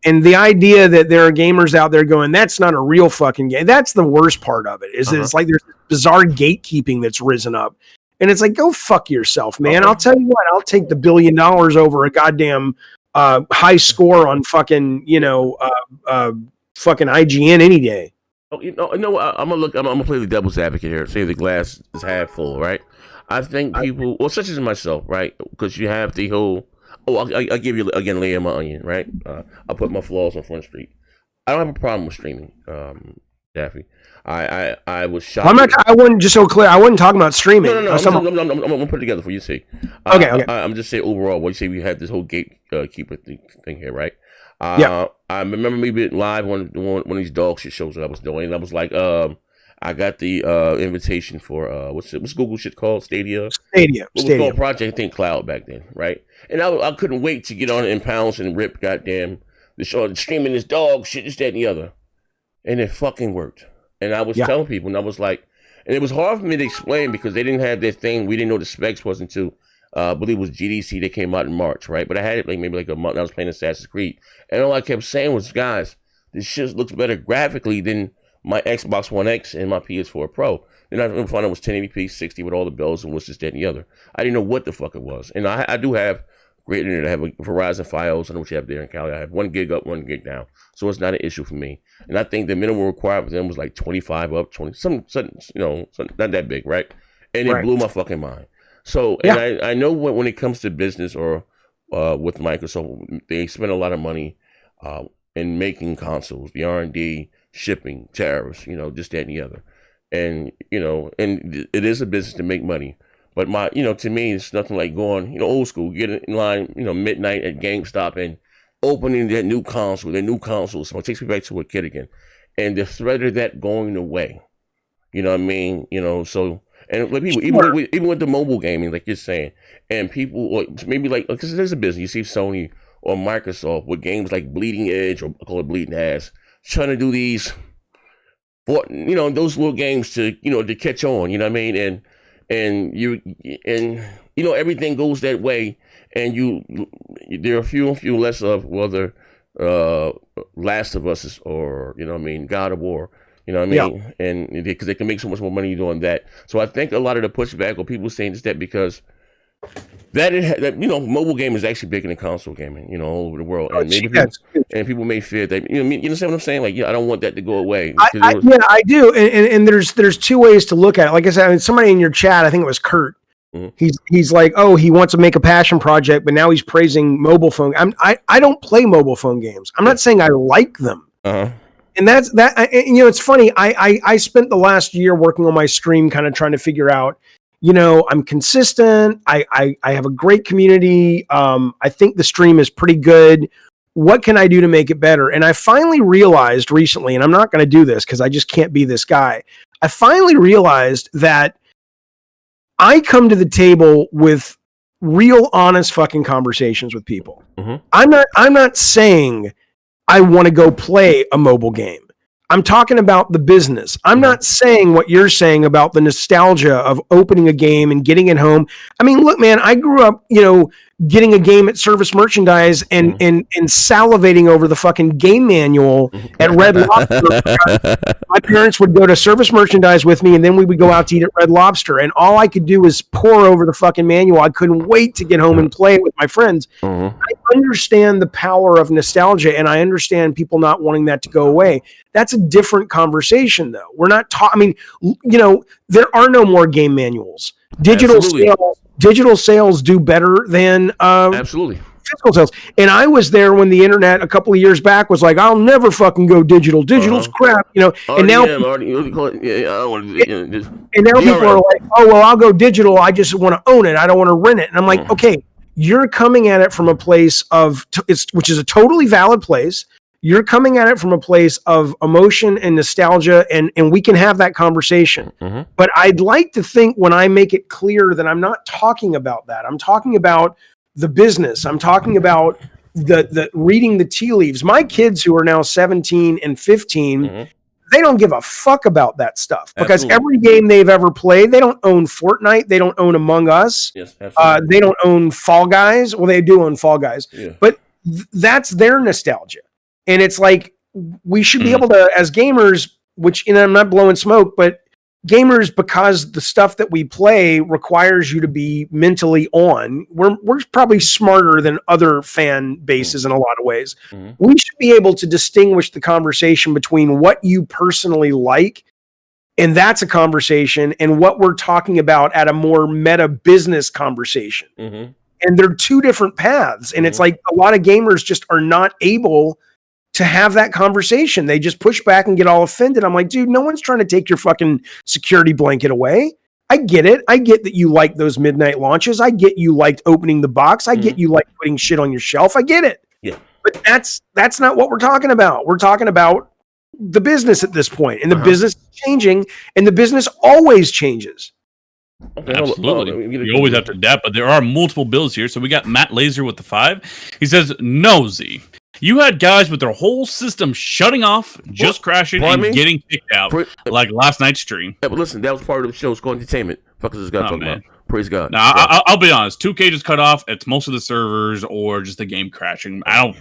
And the idea that there are gamers out there going, that's not a real fucking game. That's the worst part of it. It's like there's bizarre gatekeeping that's risen up. And it's like, go fuck yourself, man. I'll tell you what, I'll take the $1 billion over a goddamn high score on fucking, fucking IGN any day. Oh, I'm gonna play the devil's advocate here. Say the glass is half full, right? I think people, such as myself, right? Because you have the whole, I'll give you again, lay in my onion, right? I'll put my flaws on Front Street. I don't have a problem with streaming. Jaffe. I was shocked. Well, I wouldn't, just so clear, I wasn't talking about streaming. No. I'm gonna put it together for you to see. Okay. I'm just saying overall. What you say? We had this whole gatekeeper thing here, right? Yeah. I remember me being live when one of these dog shit shows that I was doing, and I was like, I got the invitation for what's Google shit called? Stadia. It was called Project Think Cloud back then, right? And I couldn't wait to get on it and pounce and rip goddamn the show, streaming this dog shit, this, that, and the other, and it fucking worked. And I was telling people, and I was like, and it was hard for me to explain because they didn't have their thing. We didn't know the specs wasn't too. I believe it was GDC that came out in March, right? But I had it maybe a month. And I was playing Assassin's Creed, and all I kept saying was, guys, this shit looks better graphically than my Xbox One X and my PS4 Pro. Then I found out it was 1080p 60 with all the bells and what's this, that, and the other. I didn't know what the fuck it was. And I do have great internet. I have a Verizon Fios. I know what you have there in Cali. I have 1 gig up, 1 gig down. So it's not an issue for me. And I think the minimum requirement for them was like 25 up, 20, some not that big, right? And it blew my fucking mind. So, and I know when it comes to business or with Microsoft, they spend a lot of money in making consoles, the R&D, shipping, tariffs, this, that, and the other. And, and it is a business to make money. But to me, it's nothing like going, old school, get in line, midnight at GameStop and opening that new console. So it takes me back to a kid again. And the threat of that going away, you know what I mean? So, and like people, even with the mobile gaming, like you're saying, and people, maybe because there's a business, you see Sony or Microsoft with games like Bleeding Edge, or I call it Bleeding Ass, trying to do these, those little games to, to catch on, you know what I mean? And everything goes that way, and there are few and few less of whether Last of Us or God of War, and because they can make so much more money doing that. So I think a lot of the pushback or people saying is that because that mobile gaming is actually bigger than console gaming, all over the world, and maybe people may fear that. You understand what I'm saying? Like, I don't want that to go away. I do, and there's two ways to look at it. Like I said, somebody in your chat, I think it was Kurt. Mm-hmm. He's like, oh, he wants to make a passion project, but now he's praising mobile phone. I don't play mobile phone games. I'm not saying I like them. Uh-huh. And that's that. It's funny. I spent the last year working on my stream, kind of trying to figure out. I'm consistent. I have a great community. I think the stream is pretty good. What can I do to make it better? And I finally realized recently, and I'm not going to do this because I just can't be this guy. I finally realized that I come to the table with real, honest fucking conversations with people. Mm-hmm. I'm not saying I want to go play a mobile game. I'm talking about the business. I'm not saying what you're saying about the nostalgia of opening a game and getting it home. I mean, look, man, I grew up, getting a game at Service Merchandise and salivating over the fucking game manual at Red Lobster. My parents would go to Service Merchandise with me, and then we would go out to eat at Red Lobster. And all I could do was pour over the fucking manual. I couldn't wait to get home and play it with my friends. Mm-hmm. I understand the power of nostalgia, and I understand people not wanting that to go away. That's a different conversation, though. We're not talking. There are no more game manuals. Digital sales do better than absolutely physical sales. And I was there when the internet a couple of years back was like, I'll never fucking go digital. Digital's crap, And now, and now people are like, oh well, I'll go digital. I just want to own it. I don't want to rent it. And I'm like, okay, you're coming at it from a place of which is a totally valid place. You're coming at it from a place of emotion and nostalgia, and we can have that conversation. Mm-hmm. But I'd like to think when I make it clear that I'm not talking about that. I'm talking about the business. I'm talking about the reading the tea leaves. My kids who are now 17 and 15, they don't give a fuck about that stuff because every game they've ever played, they don't own Fortnite. They don't own Among Us. Yes, absolutely. They don't own Fall Guys. Well, they do own Fall Guys, but that's their nostalgia. And it's like, we should be able to, as gamers, I'm not blowing smoke, but gamers, because the stuff that we play requires you to be mentally on, we're probably smarter than other fan bases in a lot of ways. Mm-hmm. We should be able to distinguish the conversation between what you personally like, and that's a conversation, and what we're talking about at a more meta business conversation. Mm-hmm. And they're two different paths. And it's like a lot of gamers just are not able to have that conversation. They just push back and get all offended. I'm like, dude, no one's trying to take your fucking security blanket away. I get it. I get that you like those midnight launches. I get you liked opening the box. I get you like putting shit on your shelf. I get it. Yeah. But that's not what we're talking about. We're talking about the business at this point, and the business is changing, and the business always changes. Absolutely. You always have to adapt, but there are multiple builds here. So we got Matt Laser with the 5. He says, Nosy. You had guys with their whole system shutting off, just crashing, and getting kicked out, like last night's stream. Yeah, but listen, that was part of the show's entertainment. Fuck is this guy talking about? Praise God. Now, I'll be honest. 2K just cut off. It's most of the servers or just the game crashing. I don't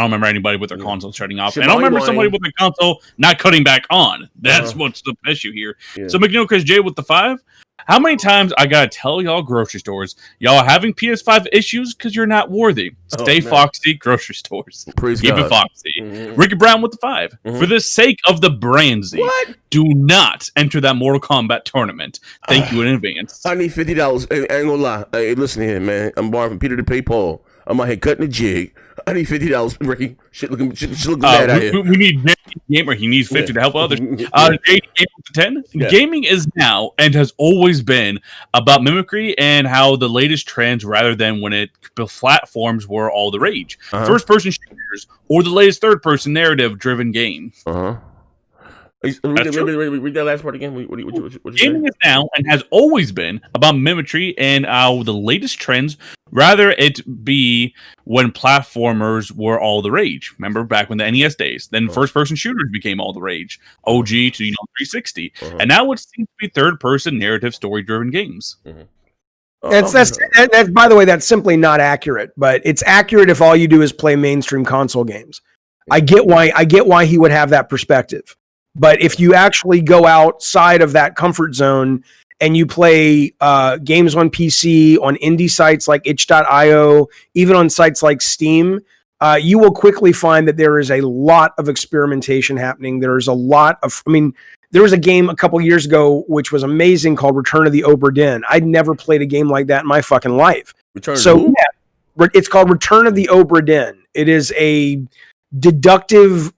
remember anybody with their console shutting off. And I don't remember somebody with a console not cutting back on. That's what's the issue here. Yeah. So McNeil Chris J with the 5. How many times I gotta tell y'all grocery stores, y'all are having PS5 issues because you're not worthy. Stay foxy, grocery stores. Keep it foxy. Ricky Brown with the 5. For the sake of the Brandsy, do not enter that Mortal Kombat tournament. Thank you in advance. I need $50. I ain't gonna lie. Hey, listen here, man. I'm borrowing from Peter to pay Paul. I'm out here cutting a jig. I need $50, Ricky. Shit looking bad out here. We need Gamer. He needs 50 to help others. JD Gamer with the 10. Yeah. Gaming is now and has always been about mimicry and how the latest trends, rather than when the platforms were all the rage. First-person shooters or the latest third-person narrative-driven game. Read that last part again. What Gaming is now and has always been about mimicry and how the latest trends, rather it be when platformers were all the rage. Remember back when the NES days, then first-person shooters became all the rage. OG to 360, and now it seems to be third-person narrative story-driven games. That's by the way, that's simply not accurate. But it's accurate if all you do is play mainstream console games. I get why he would have that perspective. But if you actually go outside of that comfort zone and you play games on PC, on indie sites like itch.io, even on sites like Steam, you will quickly find that there is a lot of experimentation happening. There is a lot of, there was a game a couple years ago which was amazing called Return of the Obra Dinn. I'd never played a game like that in my fucking life. It's called Return of the Obra Dinn. It is a deductive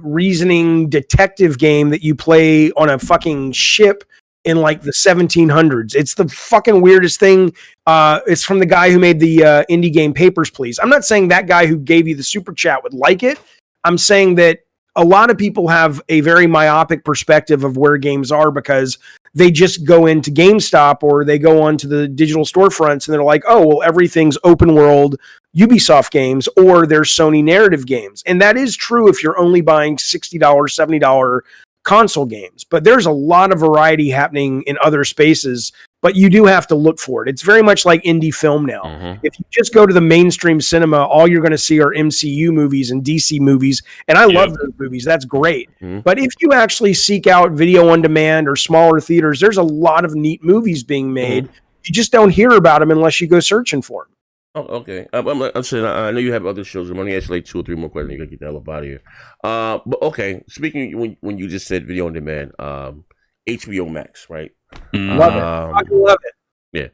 reasoning detective game that you play on a fucking ship in like the 1700s. It's the fucking weirdest thing. It's from the guy who made the indie game Papers, Please. I'm not saying that guy who gave you the super chat would like it. I'm saying that a lot of people have a very myopic perspective of where games are because they just go into GameStop or they go onto the digital storefronts and they're like, oh, well, everything's open world Ubisoft games or there's Sony narrative games. And that is true if you're only buying $60, $70 console games. But there's a lot of variety happening in other spaces, but you do have to look for it. It's very much like indie film now. If you just go to the mainstream cinema, all you're going to see are MCU movies and DC movies. And I love those movies. That's great. But if you actually seek out video on demand or smaller theaters, there's a lot of neat movies being made. You just don't hear about them unless you go searching for them. Oh, okay. I'm saying I know you have other shows. I'm only asking like 2 or 3 more questions. You gotta get the hell up out of here. But okay. Speaking when you just said video on demand, HBO Max, right? Love it. I love it. Yeah.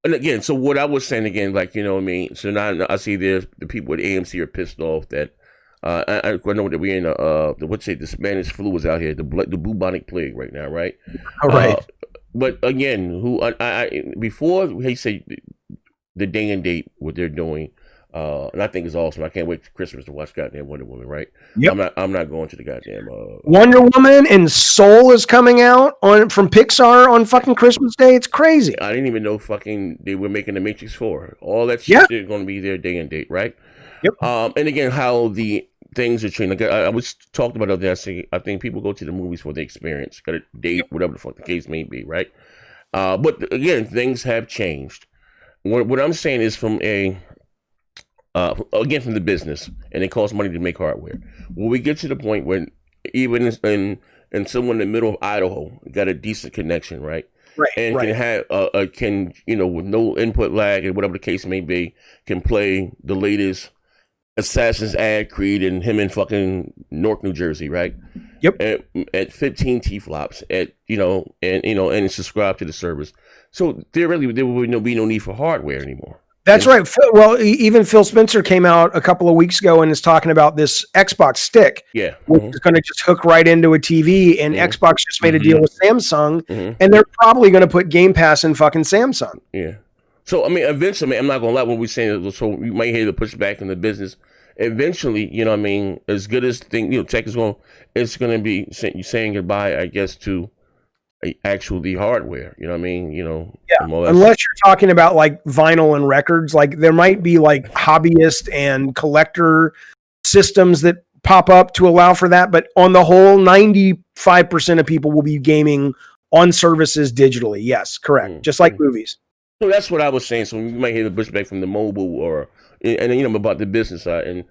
And again, so what I was saying again, like, you know what I mean? So now I see there's the people at AMC are pissed off that I know that we're in the Spanish flu is out here, the bubonic plague right now, right? All right. But again, before he said the day and date, what they're doing, and I think it's awesome. I can't wait for Christmas to watch goddamn Wonder Woman, right? Yep. I'm not going to the goddamn Wonder Woman and Soul is coming out from Pixar on fucking Christmas Day. It's crazy. I didn't even know they were making the Matrix 4. All that shit is going to be their day and date, right? Yep. And again, how the things are changing. Like I was talking about the other day. I think people go to the movies for the experience, got a date, whatever the fuck the case may be, right? But again, things have changed. What I'm saying is from the business, and it costs money to make hardware. When we get to the point where even in someone in the middle of Idaho got a decent connection, right? And can have with no input lag and whatever the case may be, can play the latest Assassin's Creed and him in fucking Newark, New Jersey, right? Yep. At 15 T-flops, and subscribe to the service. So theoretically, there will be no need for hardware anymore. That's right. Well, even Phil Spencer came out a couple of weeks ago and is talking about this Xbox stick, which is going to just hook right into a TV. And Xbox just made a deal with Samsung, and they're probably going to put Game Pass in fucking Samsung. Yeah. So I mean, eventually, I'm not going to lie when we're saying it, so we might hear the pushback in the business. Eventually, you know what I mean, as good as tech is going, it's going to be saying goodbye, I guess, to the hardware. You know what I mean? Unless you're talking about like vinyl and records, like there might be like hobbyist and collector systems that pop up to allow for that. But on the whole, 95% of people will be gaming on services digitally. Yes, correct. Just like movies. So that's what I was saying. So you might hear the pushback from the mobile and about the business side and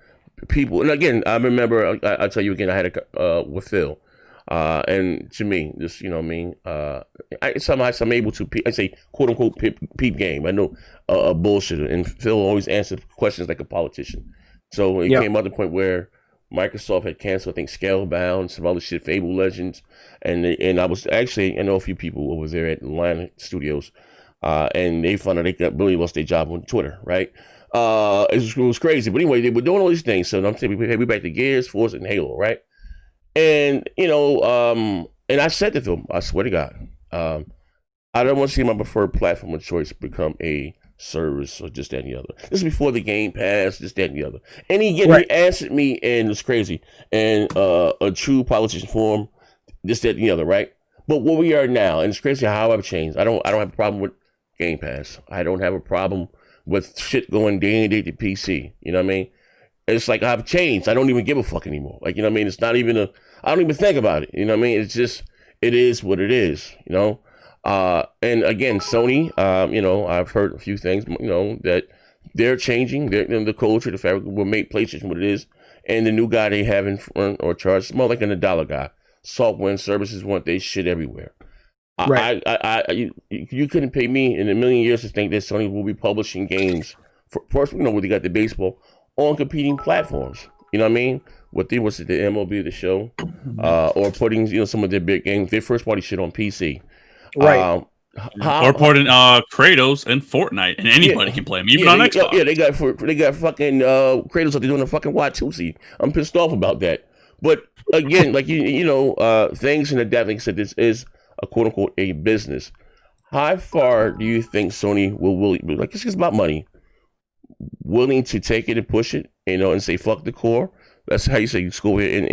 people. And again, I remember, I'll tell you again, I had with Phil. And to me, this, you know what I mean, somehow I'm able to, I say, quote unquote, peep game. I know a bullshitter. And Phil always answered questions like a politician. So it came out to the point where Microsoft had canceled, I think, Scalebound, some other shit, Fable Legends. And I was actually, I know a few people over there at Atlanta Studios. And they found out they really lost their job on Twitter, right? It was crazy. But anyway, they were doing all these things. So I'm saying we back to Gears, Forza, and Halo, right? And, and I said to them, I swear to God, I don't want to see my preferred platform of choice become a service or just that and the other. This is before the Game Pass, just that and the other. And he answered me, and it's crazy, in a true politician form, just that and the other, right? But what we are now, and it's crazy how I've changed. I don't have a problem with Game Pass. I don't have a problem with shit going day and day to PC. You know what I mean? It's like I've changed. I don't even give a fuck anymore. Like, you know what I mean? It's not even I don't even think about it. You know what I mean? It's just, it is what it is, And again, Sony, I've heard a few things, that they're changing the culture, the fabric will make PlayStation what it is. And the new guy they have in front or charge, it's more like a dollar guy. Software and services want they shit everywhere. Right. You couldn't pay me in a million years to think that Sony will be publishing games. First, where they got the baseball on competing platforms. You know what I mean? The MLB, the show, or putting some of their big games, their first party shit on PC. Right. Or putting Kratos and Fortnite, and anybody can play them, even on Xbox. They got fucking Kratos out there doing a fucking Watusi. I'm pissed off about that. But again, like things in the depth, like I said, this is a quote unquote a business. How far do you think Sony will like? It's just about money. Willing to take it and push it, and say fuck the core. That's how you say you go ahead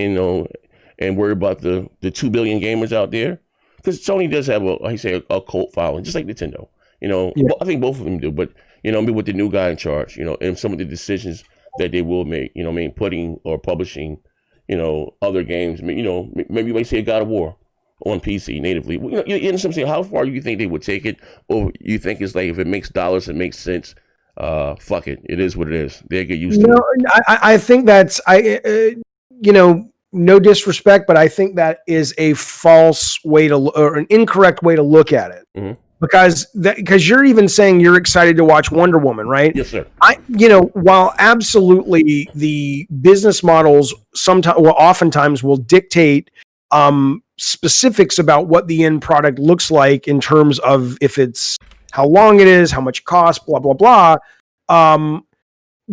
and worry about the 2 billion gamers out there. Because Sony does have a cult following, just like Nintendo. I think both of them do. But with the new guy in charge, and some of the decisions that they will make, putting or publishing, other games. Maybe you might say a God of War on PC natively. You know what I'm saying? How far do you think they would take it, or you think it's like if it makes dollars, it makes sense? Fuck it. It is what it is. They get used to it. I think that's no disrespect, but I think that is a false way to or an incorrect way to look at it. Mm-hmm. Because you're even saying you're excited to watch Wonder Woman, right? Yes, sir. While absolutely the business models oftentimes will dictate specifics about what the end product looks like in terms of if it's how long it is, how much it costs, blah, blah, blah.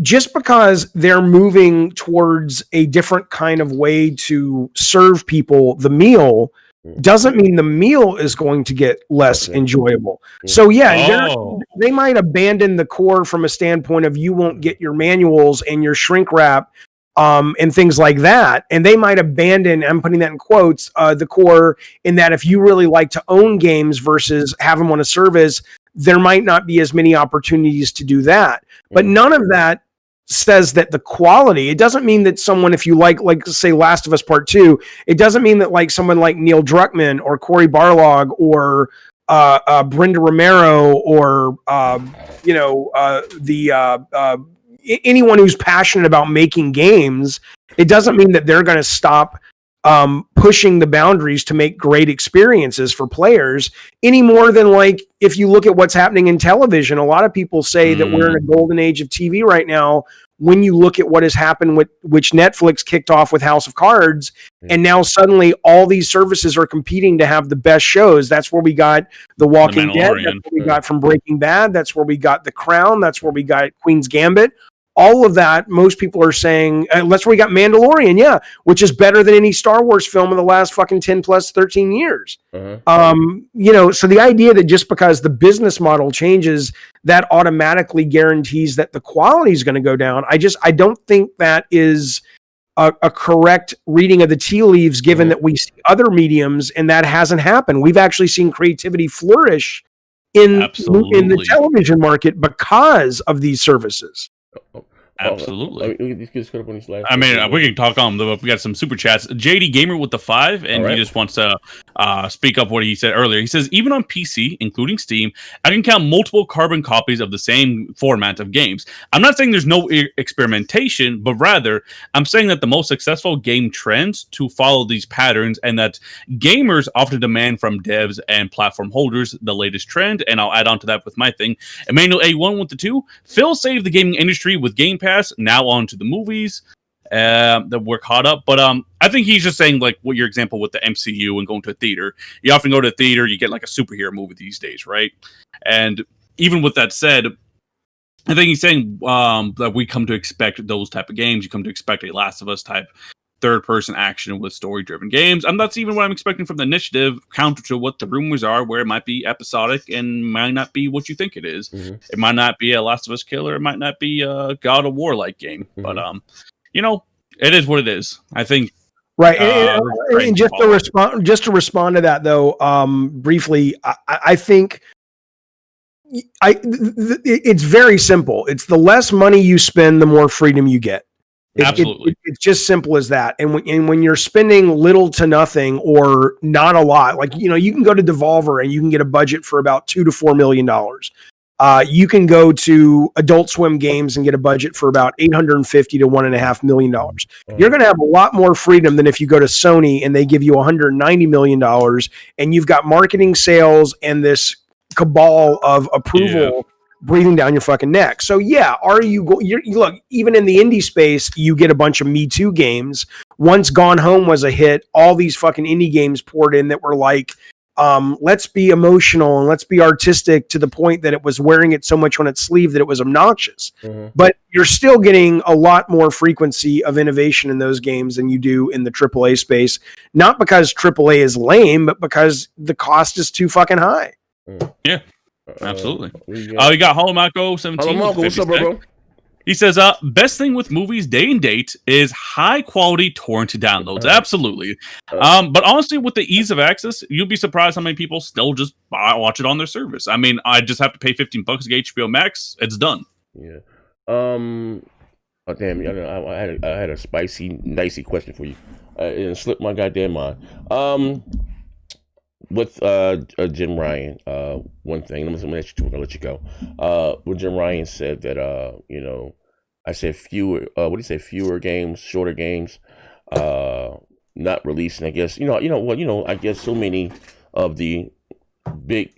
Just because they're moving towards a different kind of way to serve people the meal doesn't mean the meal is going to get less enjoyable. So they might abandon the core from a standpoint of you won't get your manuals and your shrink wrap and things like that. And they might abandon, I'm putting that in quotes, the core in that if you really like to own games versus have them on a service, there might not be as many opportunities to do that. But none of that says that the quality, it doesn't mean that someone, if you like say Last of Us Part 2, it doesn't mean that like someone like Neil Druckmann or Cory Barlog or Brenda Romero or anyone who's passionate about making games, it doesn't mean that they're going to stop pushing the boundaries to make great experiences for players any more than, like, if you look at what's happening in television. A lot of people say that we're in a golden age of TV right now. When you look at what has happened with which Netflix kicked off with House of Cards, and now suddenly all these services are competing to have the best shows. That's where we got The Walking Dead. That's where we got from Breaking Bad. That's where we got The Crown. That's where we got Queen's Gambit. All of that, most people are saying, that's where we got Mandalorian, yeah, which is better than any Star Wars film in the last fucking 10 plus 13 years. So the idea that just because the business model changes, that automatically guarantees that the quality is going to go down. I don't think that is a correct reading of the tea leaves, given that we see other mediums and that hasn't happened. We've actually seen creativity flourish in the television market because of these services. Absolutely. I mean, we can talk on them. We got some super chats. JD Gamer with the 5, and he just wants to speak up what he said earlier. He says, even on PC, including Steam, I can count multiple carbon copies of the same format of games. I'm not saying there's no experimentation, but rather I'm saying that the most successful game trends to follow these patterns, and that gamers often demand from devs and platform holders the latest trend. And I'll add on to that with my thing. Emmanuel A1 with the 2. Phil saved the gaming industry with Game Pass, now on to the movies that we're caught up. But I think he's just saying, like, what your example with the MCU and going to a theater. You often go to a theater, you get like a superhero movie these days, right? And even with that said, I think he's saying that we come to expect those type of games. You come to expect a Last of Us type third-person action with story-driven games. And that's even what I'm expecting from the initiative, counter to what the rumors are, where it might be episodic and might not be what you think it is. It might not be a Last of Us killer. It might not be a God of War-like game. But, it is what it is. I think. Right. And just to respond to that, though, briefly, I think it's very simple. It's the less money you spend, the more freedom you get. Absolutely. It's just simple as that. And when you're spending little to nothing or not a lot, like, you can go to Devolver and you can get a budget for about $2 to $4 million. You can go to Adult Swim Games and get a budget for about $850 to $1.5 million. You're going to have a lot more freedom than if you go to Sony and they give you $190 million and you've got marketing, sales, and this cabal of approval breathing down your fucking neck. So yeah, look, even in the indie space, you get a bunch of Me Too games. Once Gone Home was a hit, all these fucking indie games poured in that were like, let's be emotional and let's be artistic, to the point that it was wearing it so much on its sleeve that it was obnoxious. But you're still getting a lot more frequency of innovation in those games than you do in the AAA space. Not because AAA is lame, but because the cost is too fucking high. Yeah. Absolutely. We got Hollow Mako 17. What's up, bro? He says, best thing with movies day and date is high quality torrented downloads. Absolutely. But honestly, with the ease of access, you'll be surprised how many people still just watch it on their service. I mean, I just have to pay $15 to get HBO Max. It's done. Yeah. Oh damn! I had a spicy, dicey question for you. It slipped my goddamn mind. With Jim Ryan, one thing, I'm gonna let you go. When Jim Ryan said that, I said fewer. What do you say? Fewer games, shorter games, not releasing. I guess I guess so many of the big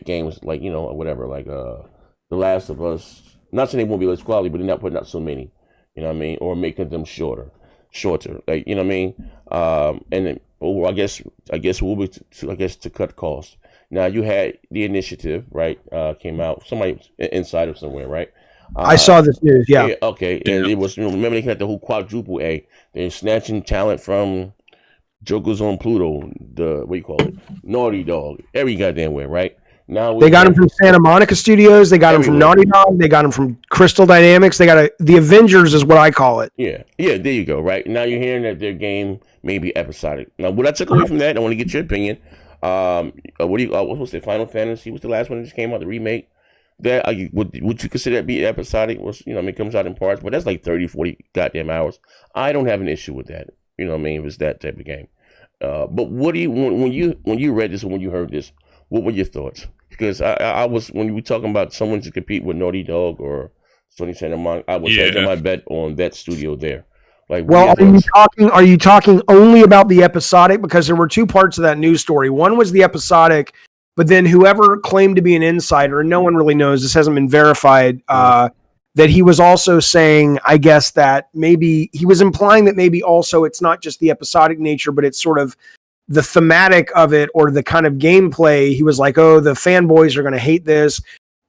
games, like whatever, like The Last of Us. Not saying they won't be less quality, but they're not putting out so many. You know what I mean? Or making them shorter, like what I mean. And then. I guess we'll be to cut costs. Now you had the initiative, right? Came out, somebody inside of somewhere, right? I saw this news. Yeah. Okay. And it was, remember they had the whole quadruple A. They're snatching talent from Jokers on Pluto, what do you call it? Naughty Dog, every goddamn way, right? Now they got him from Santa Monica Studios. They got him from Naughty Dog. They got him from Crystal Dynamics. They got the Avengers, is what I call it. Yeah. There you go. Right now, you're hearing that their game may be episodic. Now, what I took away from that, I want to get your opinion. What was it? Final Fantasy was the last one that just came out, the remake. That would you consider that be episodic? It comes out in parts, but that's like 30, 40 goddamn hours. I don't have an issue with that. You know what I mean? If it's that type of game. But what do you when you read this or when you heard this? What were your thoughts? Because I was, when we were talking about someone to compete with Naughty Dog or Sony Santa Monica, I was hedging my bet on that studio there. Like, well, are you talking only about the episodic? Because there were two parts of that news story. One was the episodic, but then whoever claimed to be an insider, and no one really knows, this hasn't been verified, that he was also saying, I guess, that maybe he was implying that maybe also it's not just the episodic nature, but it's sort of the thematic of it or the kind of gameplay. He was like, oh, the fanboys are going to hate this.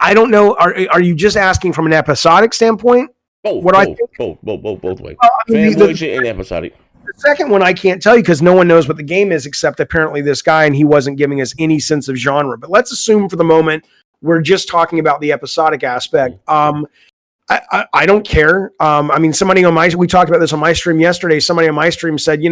I don't know. Are you just asking from an episodic standpoint? Both I think? Both ways. Well, I mean, Fanboy and episodic. The second one I can't tell you because no one knows what the game is except apparently this guy, and he wasn't giving us any sense of genre. But let's assume for the moment we're just talking about the episodic aspect. I don't care. I mean, we talked about this on my stream yesterday. Somebody on my stream said,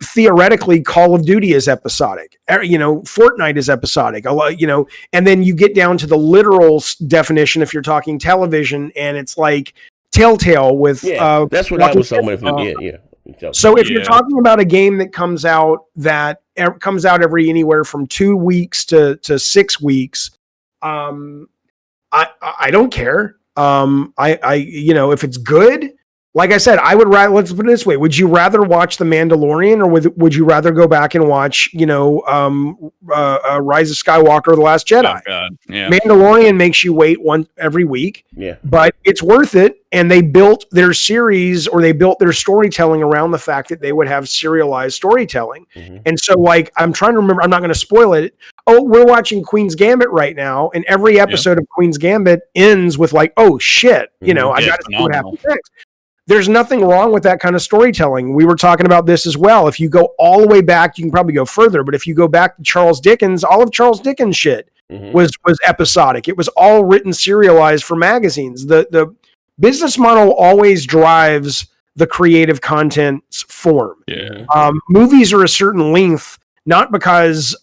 theoretically, Call of Duty is episodic. Fortnite is episodic. And then you get down to the literal definition if you're talking television, and it's like Telltale with. Yeah, that's what I was talking about. Yeah. So if you're talking about a game that comes out every anywhere from 2 weeks to 6 weeks, I don't care. If it's good, like I said, I would rather, let's put it this way. Would you rather watch The Mandalorian or would you rather go back and watch, Rise of Skywalker, The Last Jedi? Oh, God. Yeah. Mandalorian makes you wait every week, but it's worth it. And they built their series or they built their storytelling around the fact that they would have serialized storytelling. And so I'm trying to remember, I'm not going to spoil it. Oh, we're watching Queen's Gambit right now. And every episode of Queen's Gambit ends with like, oh shit, I got to see what happens next. There's nothing wrong with that kind of storytelling. We were talking about this as well. If you go all the way back, you can probably go further, but if you go back to Charles Dickens, all of Charles Dickens shit was episodic. It was all written serialized for magazines. The business model always drives the creative content's form. Movies are a certain length, not because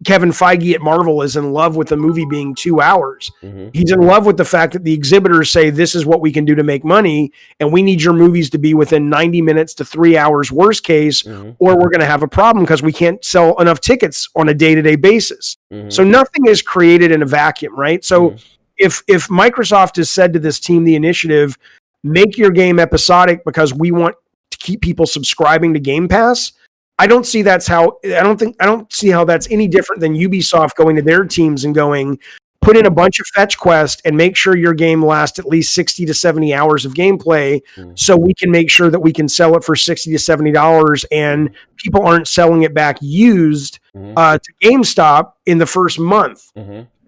Kevin Feige at Marvel is in love with the movie being 2 hours. He's in love with the fact that the exhibitors say this is what we can do to make money, and we need your movies to be within 90 minutes to 3 hours worst case, or we're going to have a problem because we can't sell enough tickets on a day-to-day basis. So nothing is created in a vacuum, right? So if Microsoft has said to this team, the initiative, make your game episodic because we want to keep people subscribing to Game Pass, I don't see that's how. I don't see how that's any different than Ubisoft going to their teams and going, put in a bunch of fetch quests and make sure your game lasts at least 60 to 70 hours of gameplay, so we can make sure that we can sell it for $60 to $70 and people aren't selling it back used to GameStop in the first month.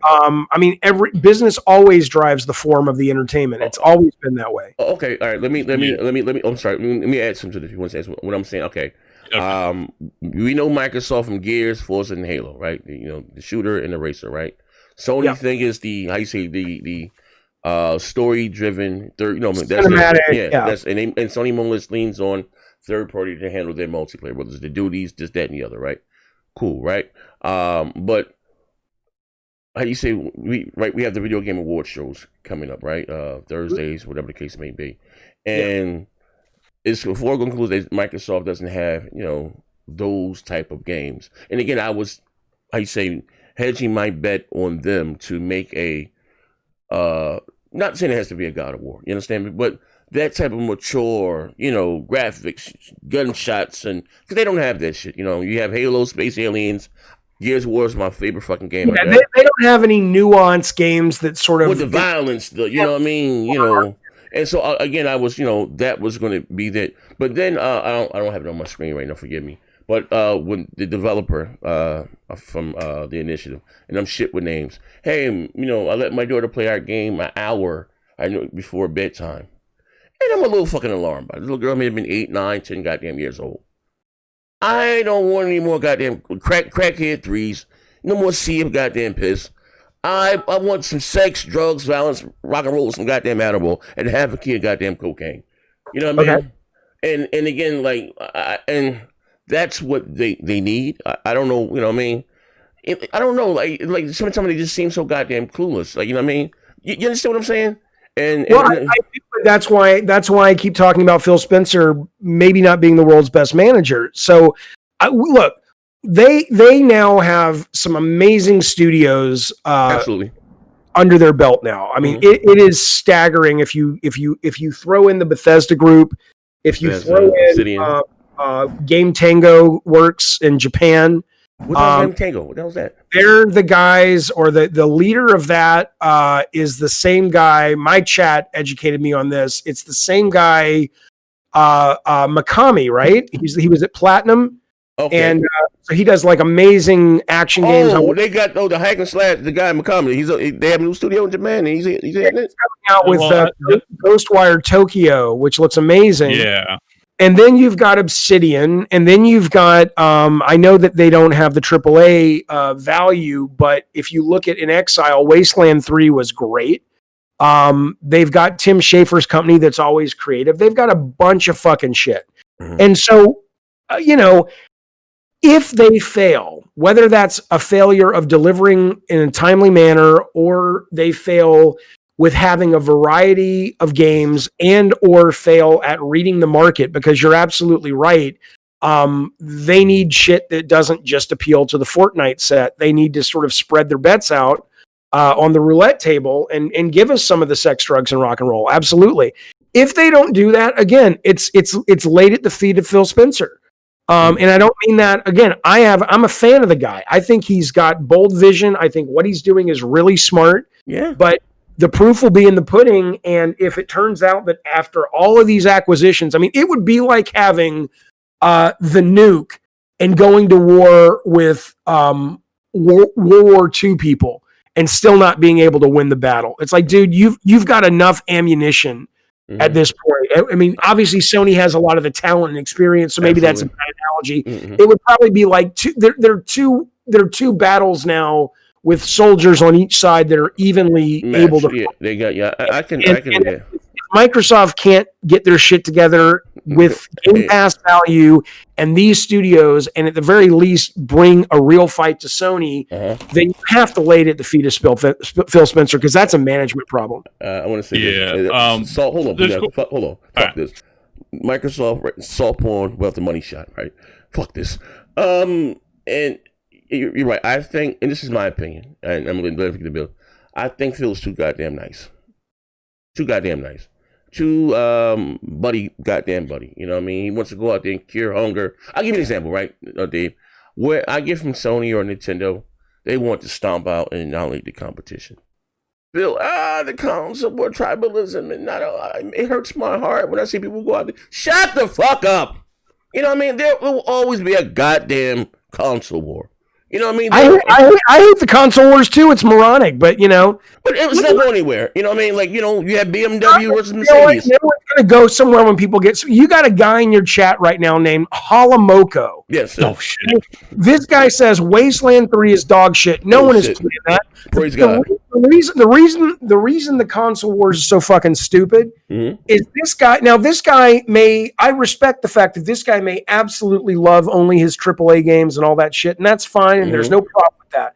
I mean, every business always drives the form of the entertainment. It's always been that way. Okay, all right. Let me. I'm sorry. Let me add something to this. If you want to ask what I'm saying, okay. We know Microsoft from Gears, Forza, and Halo, right? The shooter and the racer, right? Sony thing is the story driven third. Cinematic, That's and Sony more or less leans on third party to handle their multiplayer, whether it's the duties, this, that, and the other, right? Cool, right? But how do you say we have the video game award shows coming up, right? Thursdays, whatever the case may be, and it's a foregone conclusion that Microsoft doesn't have those type of games. And again, I was hedging my bet on them to make a not saying it has to be a God of War, you understand me, but that type of mature, graphics, gunshots, and because they don't have that shit. You have Halo, Space Aliens. Gears of War is my favorite fucking game. Yeah, they don't have any nuanced games that sort of with the violence, you know what I mean, And so again, I was, that was going to be that. But then I don't have it on my screen right now. Forgive me. But when the developer from the initiative, and I'm shit with names. Hey, I let my daughter play our game an hour before bedtime, and I'm a little fucking alarmed by it. The little girl may have been 8, 9, 10 goddamn years old. I don't want any more goddamn crackhead threes. No more sea of goddamn piss. I want some sex, drugs, violence, rock and roll, some goddamn edible, and half a kid of goddamn cocaine. You know what I mean? And again, and that's what they need. I don't know. You know what I mean? I don't know. Like sometimes they just seem so goddamn clueless. Like, you know what I mean? You understand what I'm saying? I do, that's why I keep talking about Phil Spencer maybe not being the world's best manager. So look. They now have some amazing studios absolutely under their belt now. I mean, it is staggering if you throw in the Bethesda group, If you That's, throw in Obsidian. Game Tango works in Japan. What the Game Tango? What the hell's that? They're the guys, or the leader of that is the same guy. My chat educated me on this. It's the same guy, Mikami, right? He was at Platinum. Okay. And so he does like amazing action games. Oh, they got the hack and slash. The guy in McComedy. They have a new studio in Japan. And he's hitting it. Coming out with Ghostwire Tokyo, which looks amazing. Yeah. And then you've got Obsidian, and then you've got. I know that they don't have the AAA value, but if you look at In Exile, Wasteland 3 was great. They've got Tim Schafer's company that's always creative. They've got a bunch of fucking shit, and so if they fail, whether that's a failure of delivering in a timely manner or they fail with having a variety of games and or fail at reading the market, because you're absolutely right. They need shit that doesn't just appeal to the Fortnite set. They need to sort of spread their bets out on the roulette table and give us some of the sex, drugs, and rock and roll. Absolutely. If they don't do that, again, it's laid at the feet of Phil Spencer. And I don't mean that, again, I'm a fan of the guy. I think he's got bold vision. I think what he's doing is really smart. Yeah. But the proof will be in the pudding. And if it turns out that after all of these acquisitions, I mean, it would be like having the nuke and going to war with World War II people and still not being able to win the battle. It's like, dude, you've got enough ammunition at this point. I mean, obviously Sony has a lot of the talent and experience, so maybe that's a bad analogy. It would probably be like there are two battles now with soldiers on each side that are evenly able to. Yeah, they got. Yeah, I can. If Microsoft can't get their shit together with Game Pass value and these studios, and at the very least bring a real fight to Sony, then you have to lay it at the feet of Phil Spencer, because that's a management problem. I want to say this. Hold on. Fuck this. Microsoft soft porn without the money shot, right? Fuck this. And you're right. I think, and this is my opinion, and I'm going to the bill. I think Phil's too goddamn nice. Too goddamn buddy. You know what I mean? He wants to go out there and cure hunger. I'll give you an example, right, Dave? Where I get from Sony or Nintendo, they want to stomp out and annihilate the competition. Phil, the console war tribalism, and it hurts my heart when I see people go out there. Shut the fuck up! You know what I mean? There will always be a goddamn console war. You know what I mean? I hate the console wars too. It's moronic, but but it was not going anywhere. You know what I mean? Like, you have BMW versus Mercedes. Everyone's going to go somewhere when people get. You got a guy in your chat right now named Halamoko. Yes. Sir. Oh shit! This guy says Wasteland 3 is dog shit. No one is playing that. Praise God. The reason the console wars is so fucking stupid is this guy. Now, this guy I respect the fact that this guy may absolutely love only his AAA games and all that shit, and that's fine, and there's no problem with that.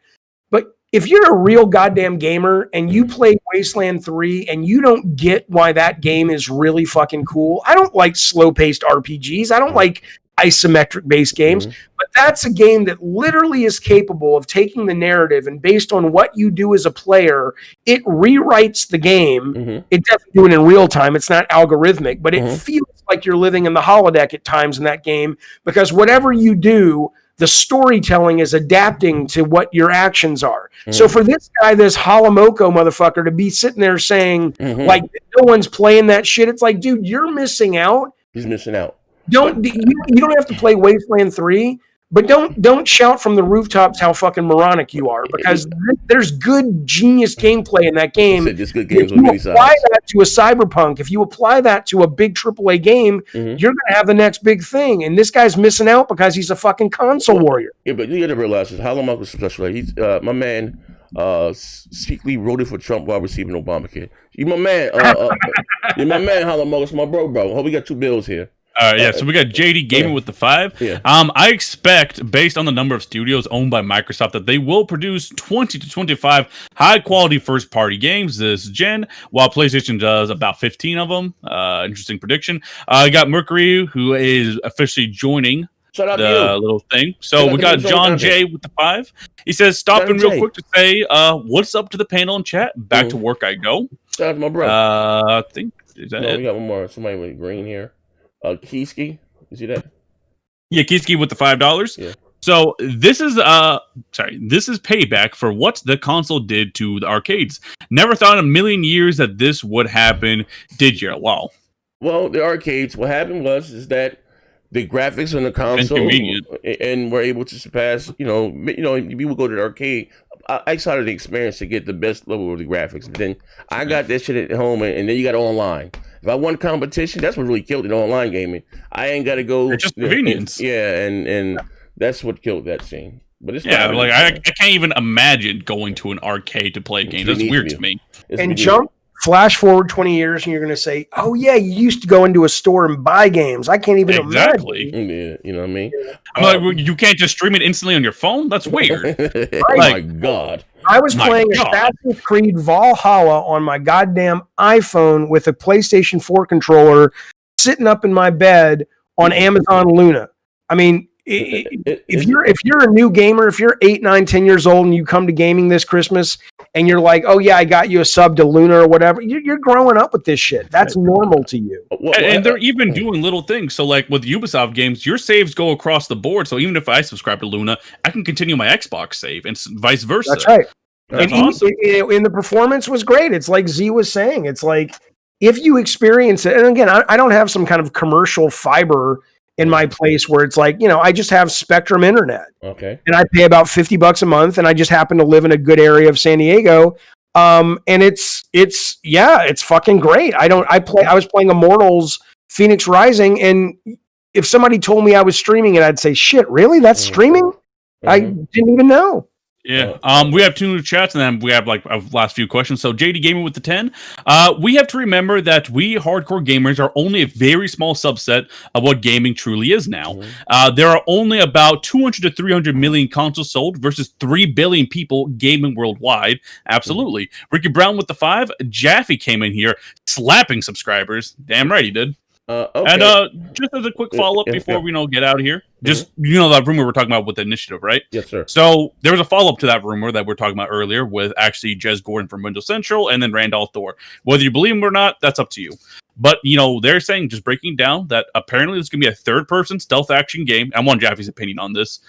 But if you're a real goddamn gamer and you play Wasteland 3 and you don't get why that game is really fucking cool, I don't like slow-paced RPGs. I don't like isometric-based games, but that's a game that literally is capable of taking the narrative, and based on what you do as a player, it rewrites the game. It doesn't do it in real time. It's not algorithmic, but it feels like you're living in the holodeck at times in that game, because whatever you do, the storytelling is adapting to what your actions are. So for this guy, this Halamoko motherfucker, to be sitting there saying, like, no one's playing that shit, it's like, dude, you're missing out. He's missing out. You don't have to play Wasteland 3, but don't shout from the rooftops how fucking moronic you are, because there's good genius gameplay in that game. Just good games if you apply that to a Cyberpunk, if you apply that to a big AAA game, you're going to have the next big thing. And this guy's missing out because he's a fucking console warrior. Yeah, but you got to realize this. How long was special? He's my man. Secretly voted for Trump while receiving Obamacare. You my man. You're my man, Halamoko. My bro. Hope we got two bills here. So we got JD Gaming with the 5. Yeah. I expect, based on the number of studios owned by Microsoft, that they will produce 20 to 25 high-quality first-party games this gen, while PlayStation does about 15 of them. Interesting prediction. I got Mercury, who is officially joining the little thing. So we got John J with the 5. He says, stopping real quick to say, what's up to the panel and chat? Back to work I go. Shout out to my bro. I think, is that it? We got one more. Somebody with green here. Keyski. You see that? Yeah, Kiski with the $5. Yeah. So this is this is payback for what the console did to the arcades. Never thought in a million years that this would happen, did you? Wow. Well, the arcades. What happened is that the graphics on the console Inconvenient. and we're able to surpass. We would go to the arcade. I started the experience to get the best level of the graphics. But then I got that shit at home, and then you got online. If I won competition, that's what really killed it, online gaming. I ain't got to go. It's just convenience. And that's what killed that scene. But it's Yeah, like I can't even imagine going to an arcade to play a game. That's weird to me. And flash forward 20 years, and you're going to say, "Oh yeah, you used to go into a store and buy games." I can't even imagine. Yeah, you know what I mean? I'm like, you can't just stream it instantly on your phone? That's weird. Oh my God. I was playing Assassin's Creed Valhalla on my goddamn iPhone with a PlayStation 4 controller sitting up in my bed on Amazon Luna. I mean, if you're a new gamer, if you're 8, 9, 10 years old and you come to gaming this Christmas and you're like, "Oh yeah, I got you a sub to Luna or whatever," you're growing up with this shit. That's normal to you. And they're even doing little things. So like with Ubisoft games, your saves go across the board. So even if I subscribe to Luna, I can continue my Xbox save and vice versa. That's right. That's and awesome. And the performance was great. It's like Z was saying. It's like if you experience it, and again, I don't have some kind of commercial fiber in my place where it's like, I just have Spectrum internet. Okay. And I pay about $50 a month, and I just happen to live in a good area of San Diego. And it's fucking great. I was playing Immortals Phoenix Rising, and if somebody told me I was streaming it, I'd say, "Shit, really? That's streaming?" I didn't even know. Yeah. We have 2 new chats, and then we have like a last few questions. So JD Gamer with the 10. We have to remember that we hardcore gamers are only a very small subset of what gaming truly is now. There are only about 200 to 300 million consoles sold versus 3 billion people gaming worldwide. Absolutely. Ricky Brown with the 5. Jaffe came in here slapping subscribers. Damn right he did. Okay. And just as a quick follow-up before we get out of here, just that rumor we're talking about with the initiative, right? Yes, sir. So there was a follow-up to that rumor that we're talking about earlier with actually Jez Gordon from Windows Central and then Randolph Thor. Whether you believe him or not, that's up to you. But they're saying, just breaking down, that apparently there's gonna be a third-person stealth action game. I want Jaffe's opinion on this.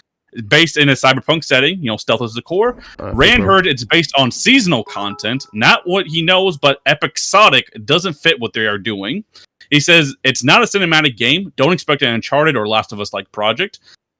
Based in a cyberpunk setting, stealth is the core. Rand heard it's based on seasonal content, not what he knows, but episodic doesn't fit what they are doing. He says it's not a cinematic game. Don't expect an Uncharted or Last of Us-like project.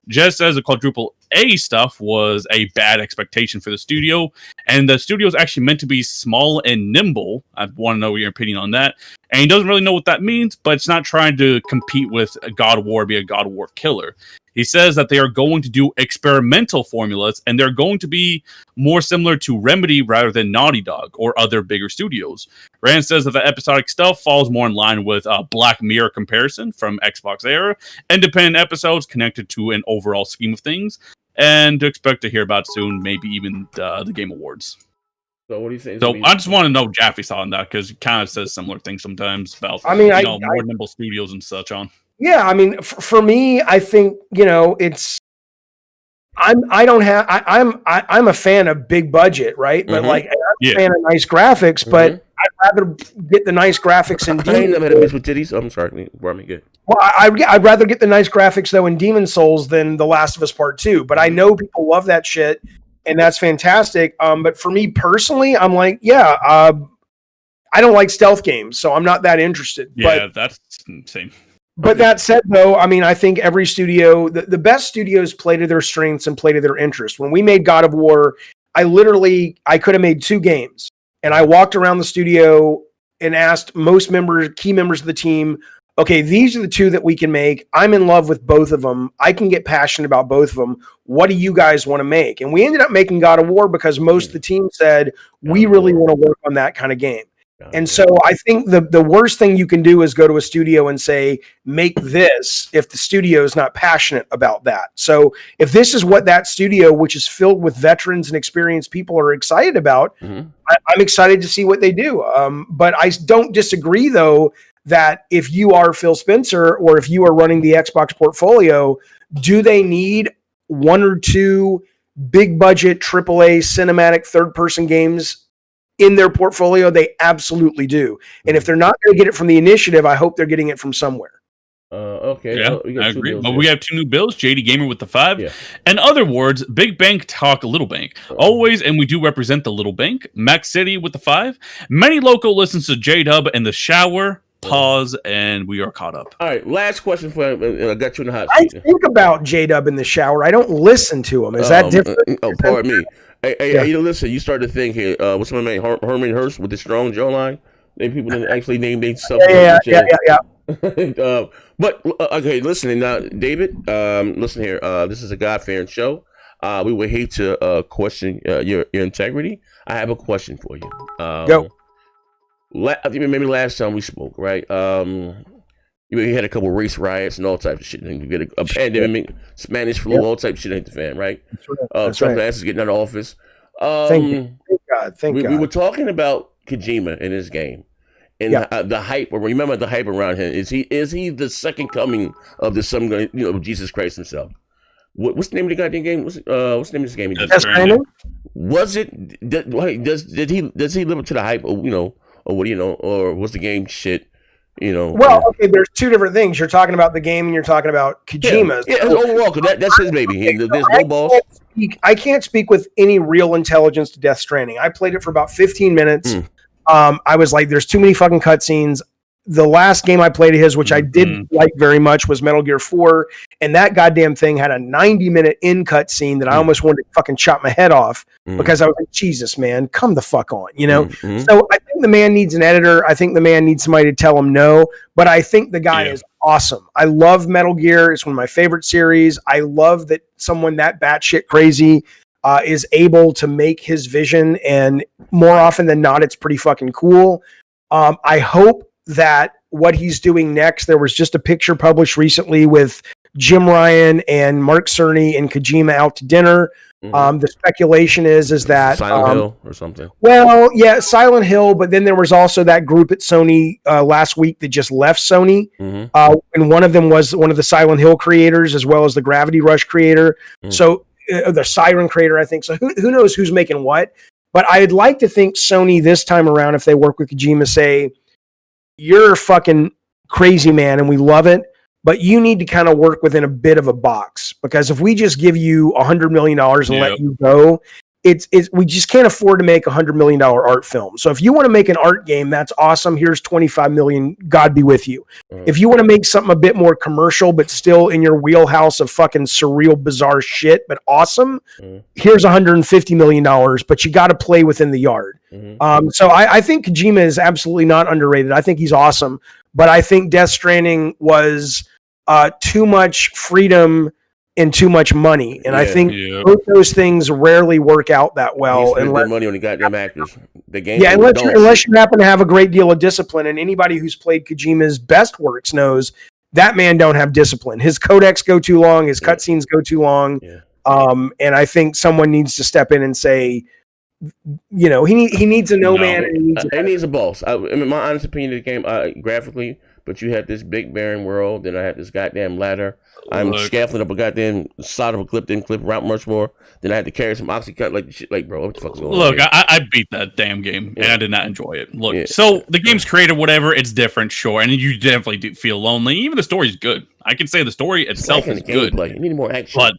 Jez says the quadruple A stuff was a bad expectation for the studio, and the studio is actually meant to be small and nimble. I want to know your opinion on that. And he doesn't really know what that means, but it's not trying to compete with God of War, be a God of War killer. He says that they are going to do experimental formulas, and they're going to be more similar to Remedy rather than Naughty Dog or other bigger studios. Rand says that the episodic stuff falls more in line with Black Mirror comparison from Xbox era, independent episodes connected to an overall scheme of things, and to expect to hear about soon, maybe even the Game Awards. So what do you say? So I just want to know Jaffe's on that, because he kind of says similar things sometimes about more nimble studios and such on. Yeah, I mean, for me, I think it's. I'm a fan of big budget, right? But I'm a fan of nice graphics. But I'd rather get the nice graphics in. I ain't never had a bitch with titties. I'm sorry, good. Well, I'd rather get the nice graphics though in Demon Souls than The Last of Us Part 2. But I know people love that shit, and that's fantastic. But for me personally, I'm like, I don't like stealth games, so I'm not that interested. Yeah, that's same. But that said, though, I mean, I think every studio, the best studios play to their strengths and play to their interest. When we made God of War, I could have made 2 games. And I walked around the studio and asked key members of the team, okay, these are the 2 that we can make. I'm in love with both of them. I can get passionate about both of them. What do you guys want to make? And we ended up making God of War because most of the team said, we really want to work on that kind of game. And so I think the worst thing you can do is go to a studio and say, make this, if the studio is not passionate about that. So if this is what that studio, which is filled with veterans and experienced people, are excited about, I'm excited to see what they do. But I don't disagree, though, that if you are Phil Spencer or if you are running the Xbox portfolio, do they need 1 or 2 big budget AAA cinematic third-person games in their portfolio? They absolutely do. And if they're not going to get it from the initiative, I hope they're getting it from somewhere. Okay. Yeah, We got I two agree. bills But here. we have 2 new bills, JD Gamer with the 5. Yeah. In other words, big bank talk little bank. Always, and we do represent the little bank. Max City with the 5. Many local listens to J-Dub in the shower. Pause, and we are caught up. All right, last question for I got you in the hot I seat. think about J-Dub in the shower. I don't listen to him. Is that different? Pardon me. Hey, listen, you started to think here. What's my name? Herman Hurst with the strong jawline. They people didn't actually name themselves. Yeah. But okay, listen now, David. Listen here. This is a God-fearing show. We would hate to question your integrity. I have a question for you. Go. I think maybe last time we spoke, right? You had a couple race riots and all types of shit. And you get a pandemic, Spanish flu, all types of shit hit the fan, right? That's Trump's right. ass is getting out of office. Thank God. We were talking about Kojima in his game. And the hype, or remember the hype around him. Is he the second coming of the son, of Jesus Christ himself? What's the name of the goddamn game? What's the name of this game? Stranding. Was it? Does he live up to the hype? Or what or was the game shit? Well, okay. There's two different things. You're talking about the game, and you're talking about Kojima. Yeah, overall, because that's his baby. There's no boss. I can't speak with any real intelligence to Death Stranding. I played it for about 15 minutes. I was like, there's too many fucking cutscenes. The last game I played of his, which I did like very much, was Metal Gear 4. And that goddamn thing had a 90-minute in cutscene that I almost wanted to fucking chop my head off because I was like, Jesus, man, come the fuck on, So I think the man needs an editor. I think the man needs somebody to tell him no. But I think the guy is awesome. I love Metal Gear. It's one of my favorite series. I love that someone that batshit crazy is able to make his vision. And more often than not, it's pretty fucking cool. I hope that what he's doing next, there was just a picture published recently with Jim Ryan and Mark Cerny and Kojima out to dinner. The speculation is that Silent Hill or something. Well, yeah, Silent Hill, but then there was also that group at Sony last week that just left Sony, and one of them was one of the Silent Hill creators as well as the Gravity Rush creator. So the Siren creator, I think. So who knows who's making what? But I'd like to think Sony this time around, if they work with Kojima, say, you're a fucking crazy man and we love it, but you need to kind of work within a bit of a box, because if we just give you $100 million and let you go, we just can't afford to make $100 million art film. So if you want to make an art game, that's awesome. Here's 25 million. God be with you. If you want to make something a bit more commercial, but still in your wheelhouse of fucking surreal, bizarre shit, but awesome, here's $150 million, but you got to play within the yard. So I think Kojima is absolutely not underrated. I think he's awesome, but I think Death Stranding was too much freedom and too much money, and I think both those things rarely work out that well. And money on the goddamn actors. The game, unless you happen to have a great deal of discipline, and anybody who's played Kojima's best works knows that man don't have discipline. His codecs go too long, his cutscenes go too long, and I think someone needs to step in and say, he needs a man. He needs a boss. I mean, my honest opinion of the game, graphically. But you have this big barren world, then I have this goddamn ladder. I'm scaffolding up a goddamn side of a clip route much more. Then I had to carry some oxycut, bro, what the fuck's going on? Look, I beat that damn game, and I did not enjoy it. Look, so the game's creative, whatever, it's different, sure, and you definitely do feel lonely. Even the story's good. I can say the story itself is good. You need more action.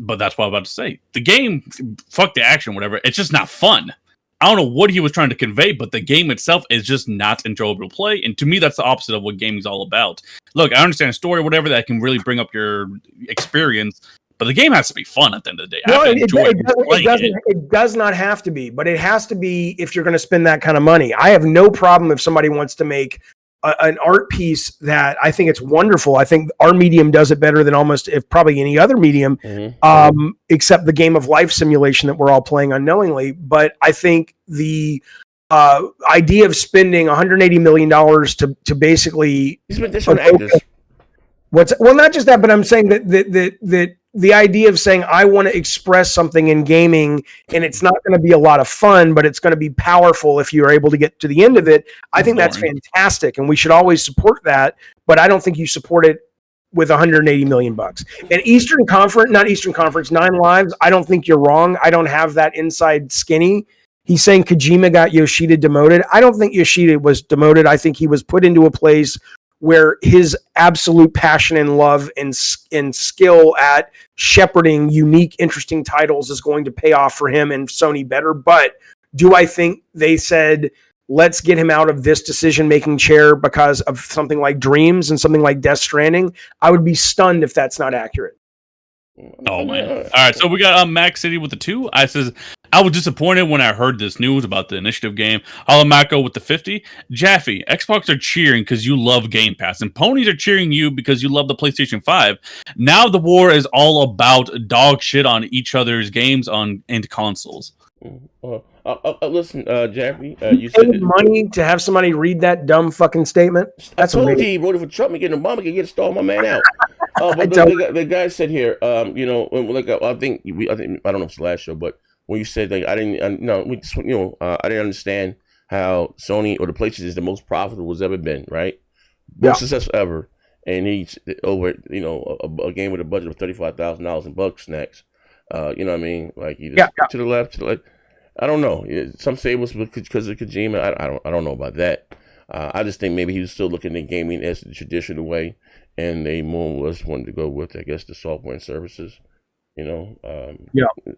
But that's what I'm about to say. The game, fuck the action, whatever, it's just not fun. I don't know what he was trying to convey, but the game itself is just not enjoyable to play. And to me, that's the opposite of what gaming is all about. Look, I understand a story or whatever that can really bring up your experience, but the game has to be fun at the end of the day. It does not have to be, but it has to be if you're going to spend that kind of money. I have no problem if somebody wants to make an art piece that I think it's wonderful. I think our medium does it better than if probably any other medium, except the game of life simulation that we're all playing unknowingly. But I think the idea of spending $180 million to basically not just that, but I'm saying that the idea of saying I want to express something in gaming and it's not going to be a lot of fun, but it's going to be powerful if you're able to get to the end of it. I think that's fantastic, and we should always support that. But I don't think you support it with $180 million. And not Eastern Conference, 9 Lives. I don't think you're wrong. I don't have that inside skinny. He's saying Kojima got Yoshida demoted. I don't think Yoshida was demoted. I think he was put into a place where his absolute passion and love and skill at shepherding unique, interesting titles is going to pay off for him and Sony better. But do I think they said, let's get him out of this decision-making chair because of something like Dreams and something like Death Stranding? I would be stunned if that's not accurate. Oh man! All right, so we got Max City with the 2. I says I was disappointed when I heard this news about the initiative game. Alamako with the 50. Jaffe, Xbox are cheering because you love Game Pass, and Ponies are cheering you because you love the PlayStation 5. Now the war is all about dog shit on each other's games and consoles. Listen, Jaffe, you paid money to have somebody read that dumb fucking statement. That's I told you he voted for Trump and getting Obama can get stall my man out. But the guy said here, you know, like I think I don't know if it's the last show, but when you said like I didn't understand how Sony or the PlayStation is the most profitable it's ever been, right? Most successful ever, and he's over, you know, a game with a budget of $35,000 in bug snacks. You know what I mean? Like he just to the left. I don't know. Some say it was because of Kojima. I don't know about that. I just think maybe he was still looking at gaming as the traditional way, and they more or less wanted to go with, I guess, the software and services. You know.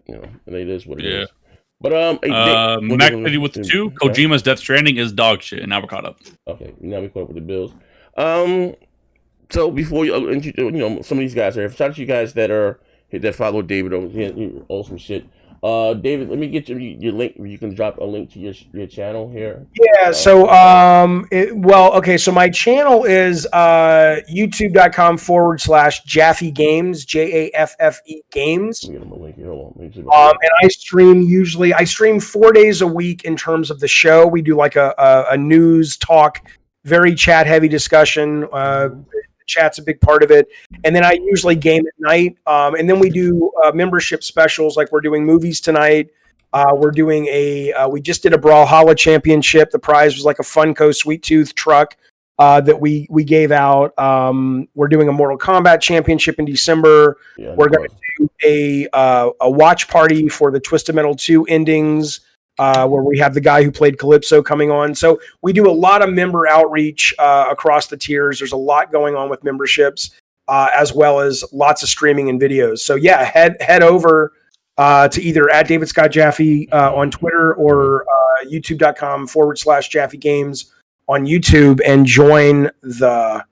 You know, and it is what it is. But Mac City with the 2. Kojima's Death Stranding is dog shit, and now we're caught up. Okay, now we caught up with the bills. So before you know, some of these guys are. Shout out to you guys that follow David over here. Awesome shit. David, let me get your link. You can drop a link to your channel here. Yeah. So, okay. So my channel is youtube.com/Jaffe Games, JAFFE Games. Let me get him a link here. Hold on. And I stream 4 days a week in terms of the show. We do like a news talk, very chat heavy discussion. Chat's a big part of it, and then I usually game at night, and then we do membership specials, like we're doing movies tonight. We're doing we just did a Brawlhalla Championship. The prize was like a Funko Sweet Tooth truck that we gave out. We're doing a Mortal Kombat Championship in December. We're going to do a watch party for the Twisted Metal 2 endings, where we have the guy who played Calypso coming on. So we do a lot of member outreach across the tiers. There's a lot going on with memberships, as well as lots of streaming and videos. So yeah, head over to either at David Scott Jaffe on Twitter or youtube.com/Jaffe Games on YouTube and join the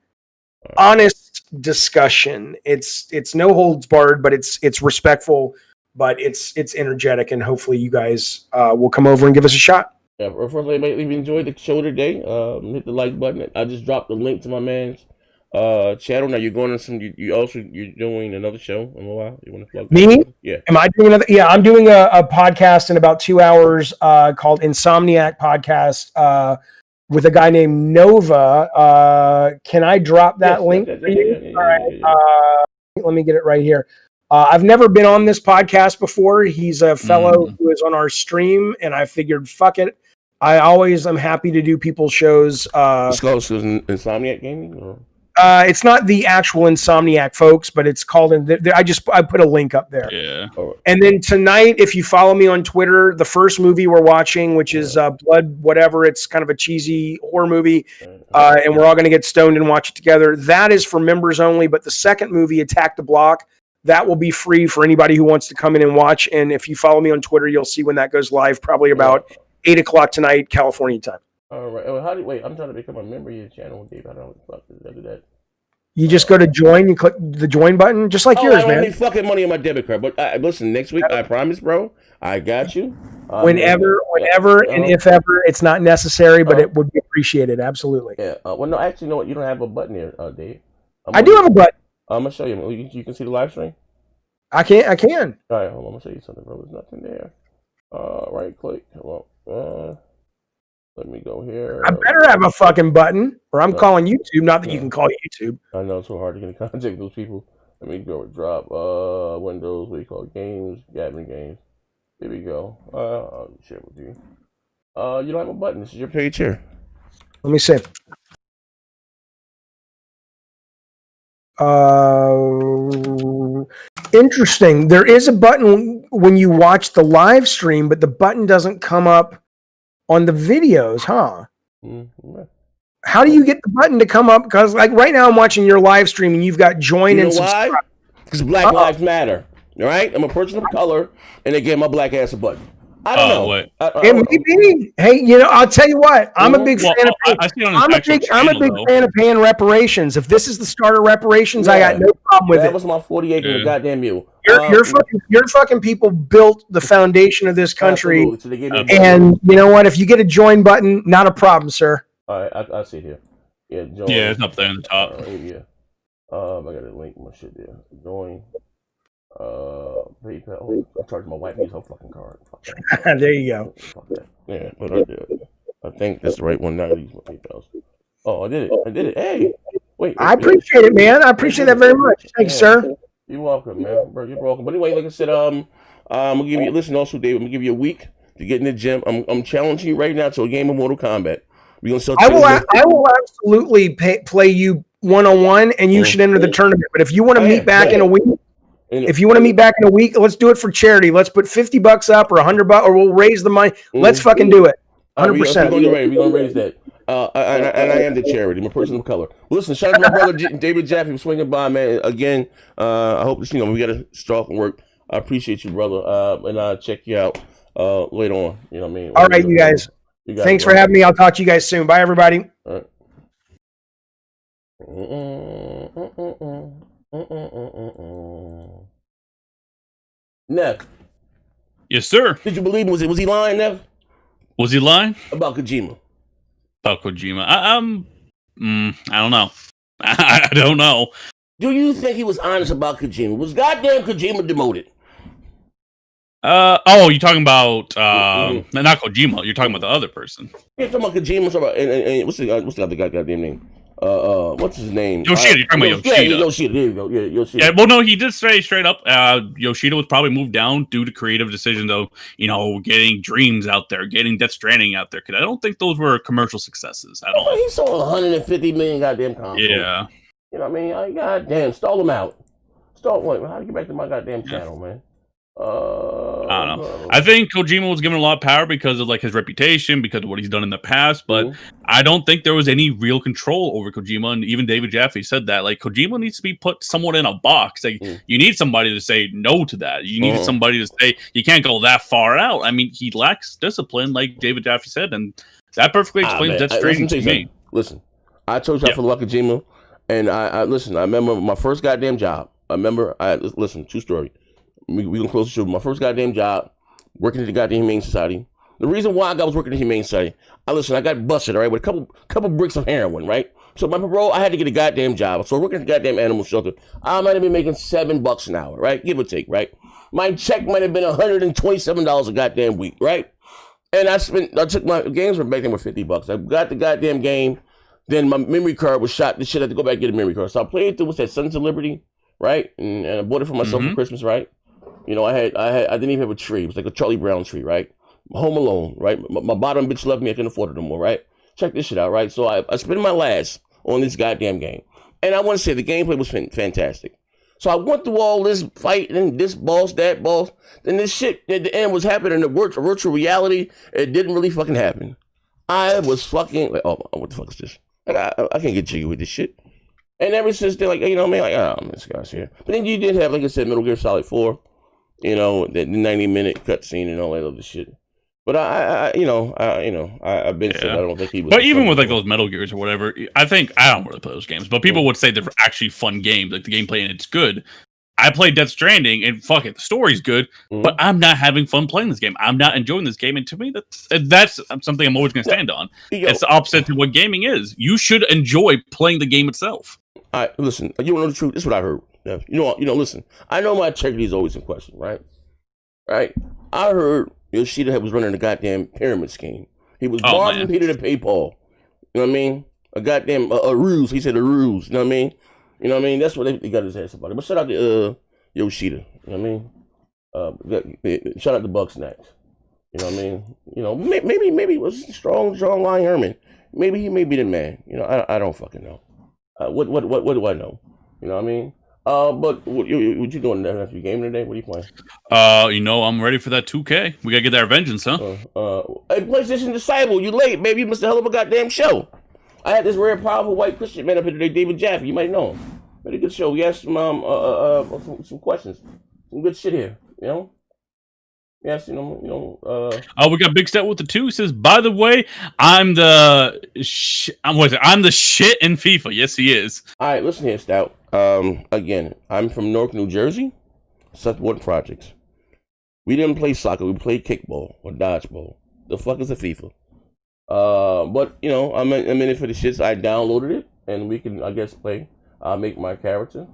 honest discussion. It's no holds barred, but it's respectful. But it's energetic, and hopefully you guys will come over and give us a shot. Yeah, first, if you enjoyed the show today, hit the like button. I just dropped the link to my man's channel. Now you're going on you're doing another show in a while. You want to plug me? Yeah. Am I doing another? Yeah, I'm doing a podcast in about 2 hours called Insomniac Podcast with a guy named Nova. Can I drop that link for you? All right. Let me get it right here. I've never been on this podcast before. He's a fellow who is on our stream, and I figured, fuck it. I always am happy to do people's shows. It's called Insomniac Gaming? Or? It's not the actual Insomniac folks, but it's called. I put a link up there. Yeah. And then tonight, if you follow me on Twitter, the first movie we're watching, which is Blood, whatever. It's kind of a cheesy horror movie, and we're all going to get stoned and watch it together. That is for members only. But the second movie, Attack the Block, that will be free for anybody who wants to come in and watch. And if you follow me on Twitter, you'll see when that goes live, probably about 8 o'clock tonight, California time. All right. Wait, I'm trying to become a member of your channel, Dave. I don't know what the fuck to do that. You just go to join, you click the join button, just like yours, man. I don't need fucking money on my debit card. But listen, next week, I promise, bro, I got you. Whenever, and if ever, it's not necessary, but it would be appreciated. Absolutely. Yeah. Well, no, actually, you know what? You don't have a button here, Dave. I do have a button. I'm gonna show you. You can see the live stream. I can. All right, hold on. I'm gonna show you something, bro. There's nothing there. Right click. Hold on. Let me go here. I better have a fucking button, or I'm calling YouTube. Not that you can call YouTube. I know it's so hard to get in contact with those people. Let me go drop Windows. What do you call it? Games? Gathering games. Here we go. I'll share with you. You don't have a button. This is your page here. Let me see. Interesting. There is a button when you watch the live stream, but the button doesn't come up on the videos, huh? Mm-hmm. How do you get the button to come up? Because like right now I'm watching your live stream and you've got join You and know subscribe. why? Because Black Lives Matter. All right? I'm a person of color, and they gave my black ass a button. I don't know. Wait. It may be. Hey, you know, I'll tell you what. I'm a big fan of paying. I see it on his I'm a big fan of paying reparations. If this is the start of reparations, I got no problem with that it. was my 40 acres of goddamn mule. Your fucking people built the foundation of this country. Absolutely. So they gave me and you know what? If you get a join button, not a problem, sir. All right, I see it here. Yeah, join. Yeah, it's up there in the top. Yeah. I got to link my shit there. Join. PayPal. I charged my wife to use her fucking card. There you go. Fuck that. Yeah, but I think that's the right one. Now I use my PayPal. Oh, I did it. Hey, wait. I appreciate it, man. I appreciate that very much. Thanks, sir. You're welcome, man. Bro, you're welcome. But anyway, like I said, I'm gonna give you. Listen, also, Dave, I'm gonna give you a week to get in the gym. I'm challenging you right now to a game of Mortal Kombat. We're gonna start. I will absolutely play you 1-on-1, and you should enter the tournament. But if you want to meet back in a week. If you want to meet back in a week, let's do it for charity. Let's put $50 up or $100, or we'll raise the money. Let's fucking do it. 100%. We're gonna raise that. And I am the charity. I'm a person of color. Listen, shout out to my brother David Jaffe for swinging by, man. Again, I hope this. We gotta start and work. I appreciate you, brother. And I'll check you out later on. You know what I mean? All right, you guys. Thanks for having me. I'll talk to you guys soon. Bye, everybody. All right. Nev. Yes, sir. Did you believe him? Was he lying, Nev? Was he lying? About Kojima. About Kojima. I don't know. I don't know. Do you think he was honest about Kojima? Was goddamn Kojima demoted? You're talking about not Kojima. You're talking about the other person. Yeah, talking about Kojima. And what's the other guy goddamn name? What's his name? Yoshida. You're talking about Yoshida. Yeah, Yoshida. There you go. Yeah, Yoshida. Yeah, well, no, he did say straight up. Yoshida was probably moved down due to creative decisions of, getting Dreams out there, getting Death Stranding out there. Because I don't think those were commercial successes at all. He sold 150 million goddamn consoles. Yeah. You know what I mean? Goddamn, stall him out. How do you get back to my goddamn channel, man? I don't know. I think Kojima was given a lot of power because of his reputation, because of what he's done in the past. But I don't think there was any real control over Kojima. And even David Jaffe said that Kojima needs to be put somewhat in a box. You need somebody to say no to that. You need somebody to say you can't go that far out. I mean, he lacks discipline, like David Jaffe said, and that perfectly explains Death Stranding to me. Listen, I told you I feel like Kojima, and I listen. I remember my first goddamn job. Listen, true story. We gonna close the show. My first goddamn job, working at the goddamn Humane Society. The reason why I was working at the Humane Society, I got busted, all right, with a couple bricks of heroin, right? So my parole, I had to get a goddamn job. So working at the goddamn animal shelter, I might have been making $7 an hour, right? Give or take, right? My check might have been $127 a goddamn week, right? And I took my games from back then were $50. I got the goddamn game. Then my memory card was shot. This shit, I had to go back and get a memory card. So I played through what's that, Sons of Liberty, right? And I bought it for myself for Christmas, right? I didn't even have a tree. It was like a Charlie Brown tree, right? Home Alone, right? My bottom bitch left me. I couldn't afford it no more, right? Check this shit out, right? So I spent my last on this goddamn game. And I want to say the gameplay was fantastic. So I went through all this fight and this boss, that boss. Then this shit at the end was happening in virtual reality. It didn't really fucking happen. I was fucking like, oh, what the fuck is this? I can't get jiggy with this shit. And ever since then, this guy's here. But then you did have, like I said, Metal Gear Solid 4. That 90-minute cutscene and all that other shit. But I've been said I don't think he was. But even with those Metal Gears or whatever, I don't really play those games. But people would say they're actually fun games, like the gameplay and it's good. I played Death Stranding and fuck it, the story's good, but I'm not having fun playing this game. I'm not enjoying this game, and to me, that's something I'm always going to stand on. It's the opposite to what gaming is. You should enjoy playing the game itself. Listen, you want to know the truth? This is what I heard. Listen, I know my integrity is always in question, right? Right? I heard Yoshida was running a goddamn pyramid scheme. He was borrowing Peter to pay Paul. You know what I mean? A goddamn a ruse. He said a ruse. You know what I mean? You know what I mean? That's what they got his ass about it. But shout out to Yoshida. You know what I mean? Shout out to Bugsnax. You know what I mean? Maybe it was strong Lion Herman. Maybe he may be the man. I don't fucking know. What do I know? You know what I mean? But what you doing after your game today? What are you playing? I'm ready for that 2K. We gotta get that vengeance, huh? Hey, PlayStation Disciple, you late, baby. You missed a hell of a goddamn show. I had this rare, powerful white Christian man up here today, David Jaffe. You might know him. Very good show. We asked him some questions, some good shit here. You know. Yes, Oh, we got Big Step with the 2. He says, by the way, I'm the shit in FIFA. Yes, he is. All right, listen here, Stout. Again, I'm from Newark, New Jersey. Such one projects. We didn't play soccer. We played kickball or dodgeball. The fuck is a FIFA? But I'm in it for the shits. I downloaded it, and we can, I guess, play. I'll make my character.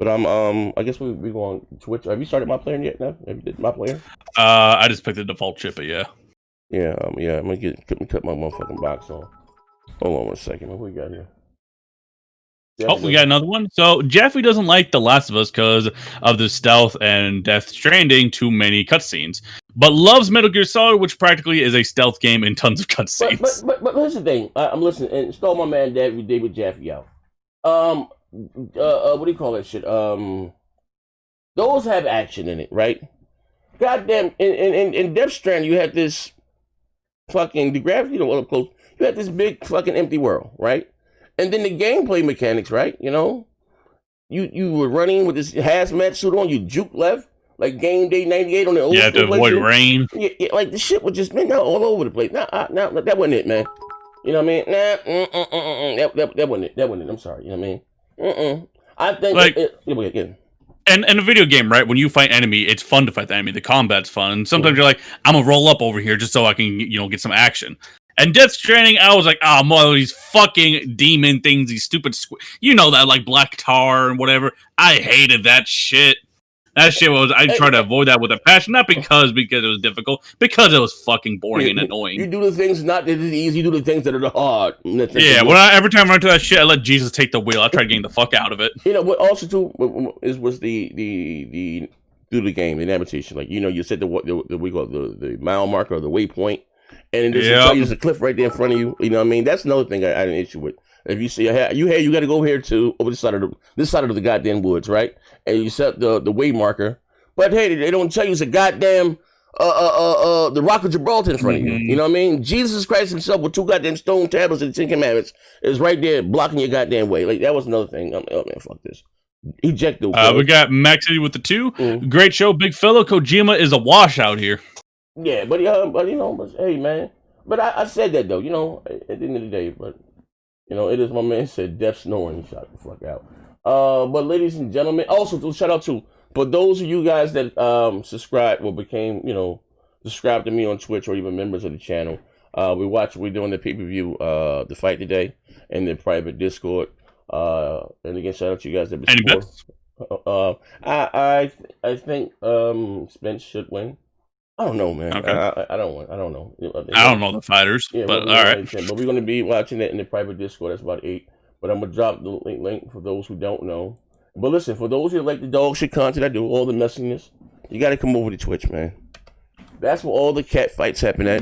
But I guess we go on Twitch. Have you started my player yet? No, have you did my player? I just picked the default chip, but yeah. Yeah. I'm gonna cut my motherfucking box on. Hold on 1 second. What we got here? We got another one. So Jaffe doesn't like The Last of Us because of the stealth and Death Stranding too many cutscenes, but loves Metal Gear Solid, which practically is a stealth game and tons of cutscenes. But here's the thing. I'm listening and stole my man David Jaffe out. What do you call that shit? Those have action in it, right? Goddamn, in Death Stranding, you had this fucking, the gravity, up close, you had this big fucking empty world, right? And then the gameplay mechanics, right? You were running with this hazmat suit on, you juke left, like Game Day 98 on the old school. Yeah, to avoid rain. Yeah, like the shit was just, man, all over the place. Nah, that wasn't it, man. You know what I mean? That wasn't it. That wasn't it. I'm sorry. You know what I mean? I think like, again. And a video game, right? When you fight enemy, it's fun to fight the enemy. The combat's fun. Sometimes you're like, I'm gonna roll up over here just so I can, get some action. And Death Stranding, I was like, oh, more of these fucking demon things, these stupid, that like black tar and whatever. I hated that shit. That shit I tried to avoid that with a passion, not because it was difficult, because it was fucking boring and annoying. You do the things not that is easy, you do the things that are hard. Yeah, every time I run to that shit, I let Jesus take the wheel. I tried getting the fuck out of it. What also too was the through the game, the navigation. Like you set the we call the mile marker or the waypoint, and there's a cliff right there in front of you. You know what I mean? That's another thing I had an issue with. If you see you got to go over here to over this side of the goddamn woods, right? And you set the way marker, but hey, they don't tell you it's a goddamn the Rock of Gibraltar in front of you. You know what I mean? Jesus Christ himself with 2 goddamn stone tablets of the 10 Commandments is right there blocking your goddamn way. Like that was another thing. Oh man, fuck this. Eject the. We got Maxity with the 2. Great show, big fellow. Kojima is a washout here. Yeah, but hey man. But I said that though. At the end of the day, but. It is my man said death snoring. He shot the fuck out. But ladies and gentlemen, also shout out to for those of you guys that subscribed or became subscribed to me on Twitch or even members of the channel. We're doing the pay-per-view the fight today in the private Discord. And again, shout out to you guys that any bets? I think Spence should win. I don't know, man. Okay. I don't know. I don't know the fighters, but all right. But we're going to be watching it in the private Discord. That's about 8. But I'm going to drop the link for those who don't know. But listen, for those who like the dog shit content I do, all the messiness, you got to come over to Twitch, man. That's where all the cat fights happen at.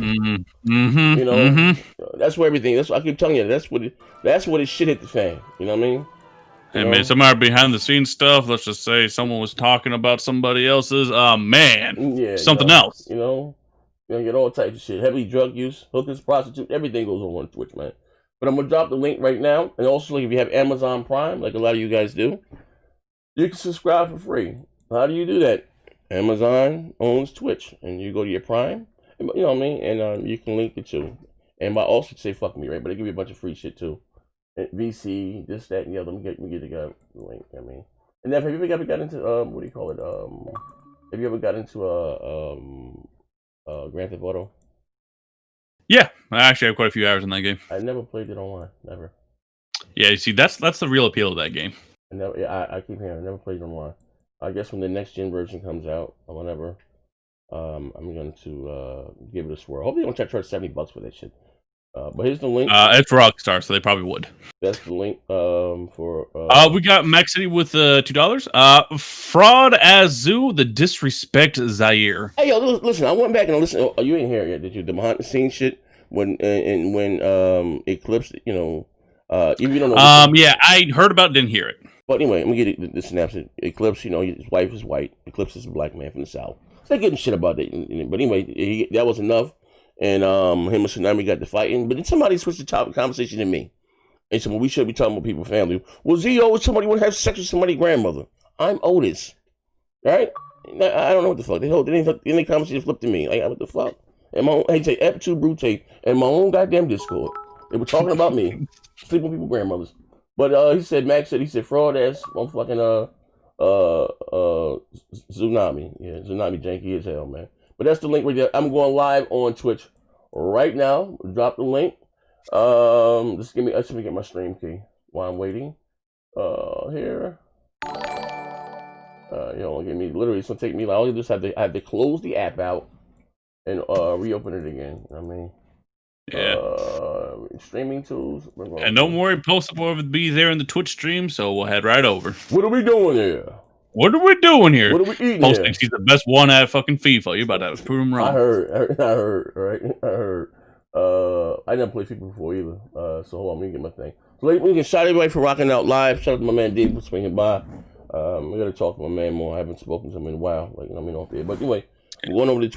That's where everything. That's what I keep telling you. That's what it shit hit the fan. You know what I mean? Hey man, somewhere behind the scenes stuff. Let's just say someone was talking about somebody else's. Something else. You get all types of shit. Heavy drug use, hookers, prostitute, everything goes on Twitch, man. But I'm gonna drop the link right now, and also if you have Amazon Prime, like a lot of you guys do, you can subscribe for free. How do you do that? Amazon owns Twitch, and you go to your Prime, you know what I mean, and you can link it too. And by also say fuck me, right? But they give you a bunch of free shit too. VC, this, that, and the other. Let me get the link. I mean, and then have you ever got into what do you call it? Have you ever got into Grand Theft Auto? Yeah, I actually have quite a few hours in that game. I never played it online, never. Yeah, you see, that's the real appeal of that game. I keep hearing, I never played it online. I guess when the next gen version comes out or whatever, I'm going to give it a swirl. Hopefully, they don't charge $70 for that shit. But here's the link. It's Rockstar, so they probably would. That's the link for. We got Maxity with $2. Fraud Azu, the disrespect Zaire. Hey yo, listen. I went back and listened. Oh, you ain't here yet, did you? The behind the scenes shit when Eclipse, even you don't know. Yeah, I heard about it, didn't hear it. But anyway, let me get the synopsis. Eclipse, his wife is white. Eclipse is a black man from the South. So they're getting shit about that. But anyway, that was enough. And him and Tsunami got to fighting. But then somebody switched the topic conversation to me. And so we should be talking about people's family. Well, Z always somebody want to have sex with somebody's grandmother. I'm Otis. Right? I don't know what the fuck. Any conversation flipped to me. Like, what the fuck? And my own, hey, say F2 Brute and my own goddamn Discord. They were talking about me. Sleeping with people's grandmothers. But Max said fraud ass motherfucking Tsunami. Yeah, Tsunami janky as hell, man. But that's the link right there. I'm going live on Twitch right now. Drop the link. Just let me get my stream key while I'm waiting. Here. Give me literally it's gonna take me like all you just I have to close the app out and reopen it again. I mean, streaming tools. And don't worry, Post will be there in the Twitch stream, so we'll head right over. What are we doing here? What are we doing here? What are we eating Post here? thinks he's the best one at fucking FIFA. You about to prove him wrong. I heard, right? I heard. I never played FIFA before either. So hold on, let me get my thing. So we can shout everybody for rocking out live. Shout out to my man Dave for swinging by. We gotta talk to my man more. I haven't spoken to him in a while. Like, I mean, off there. But anyway, we're going over to Twitch.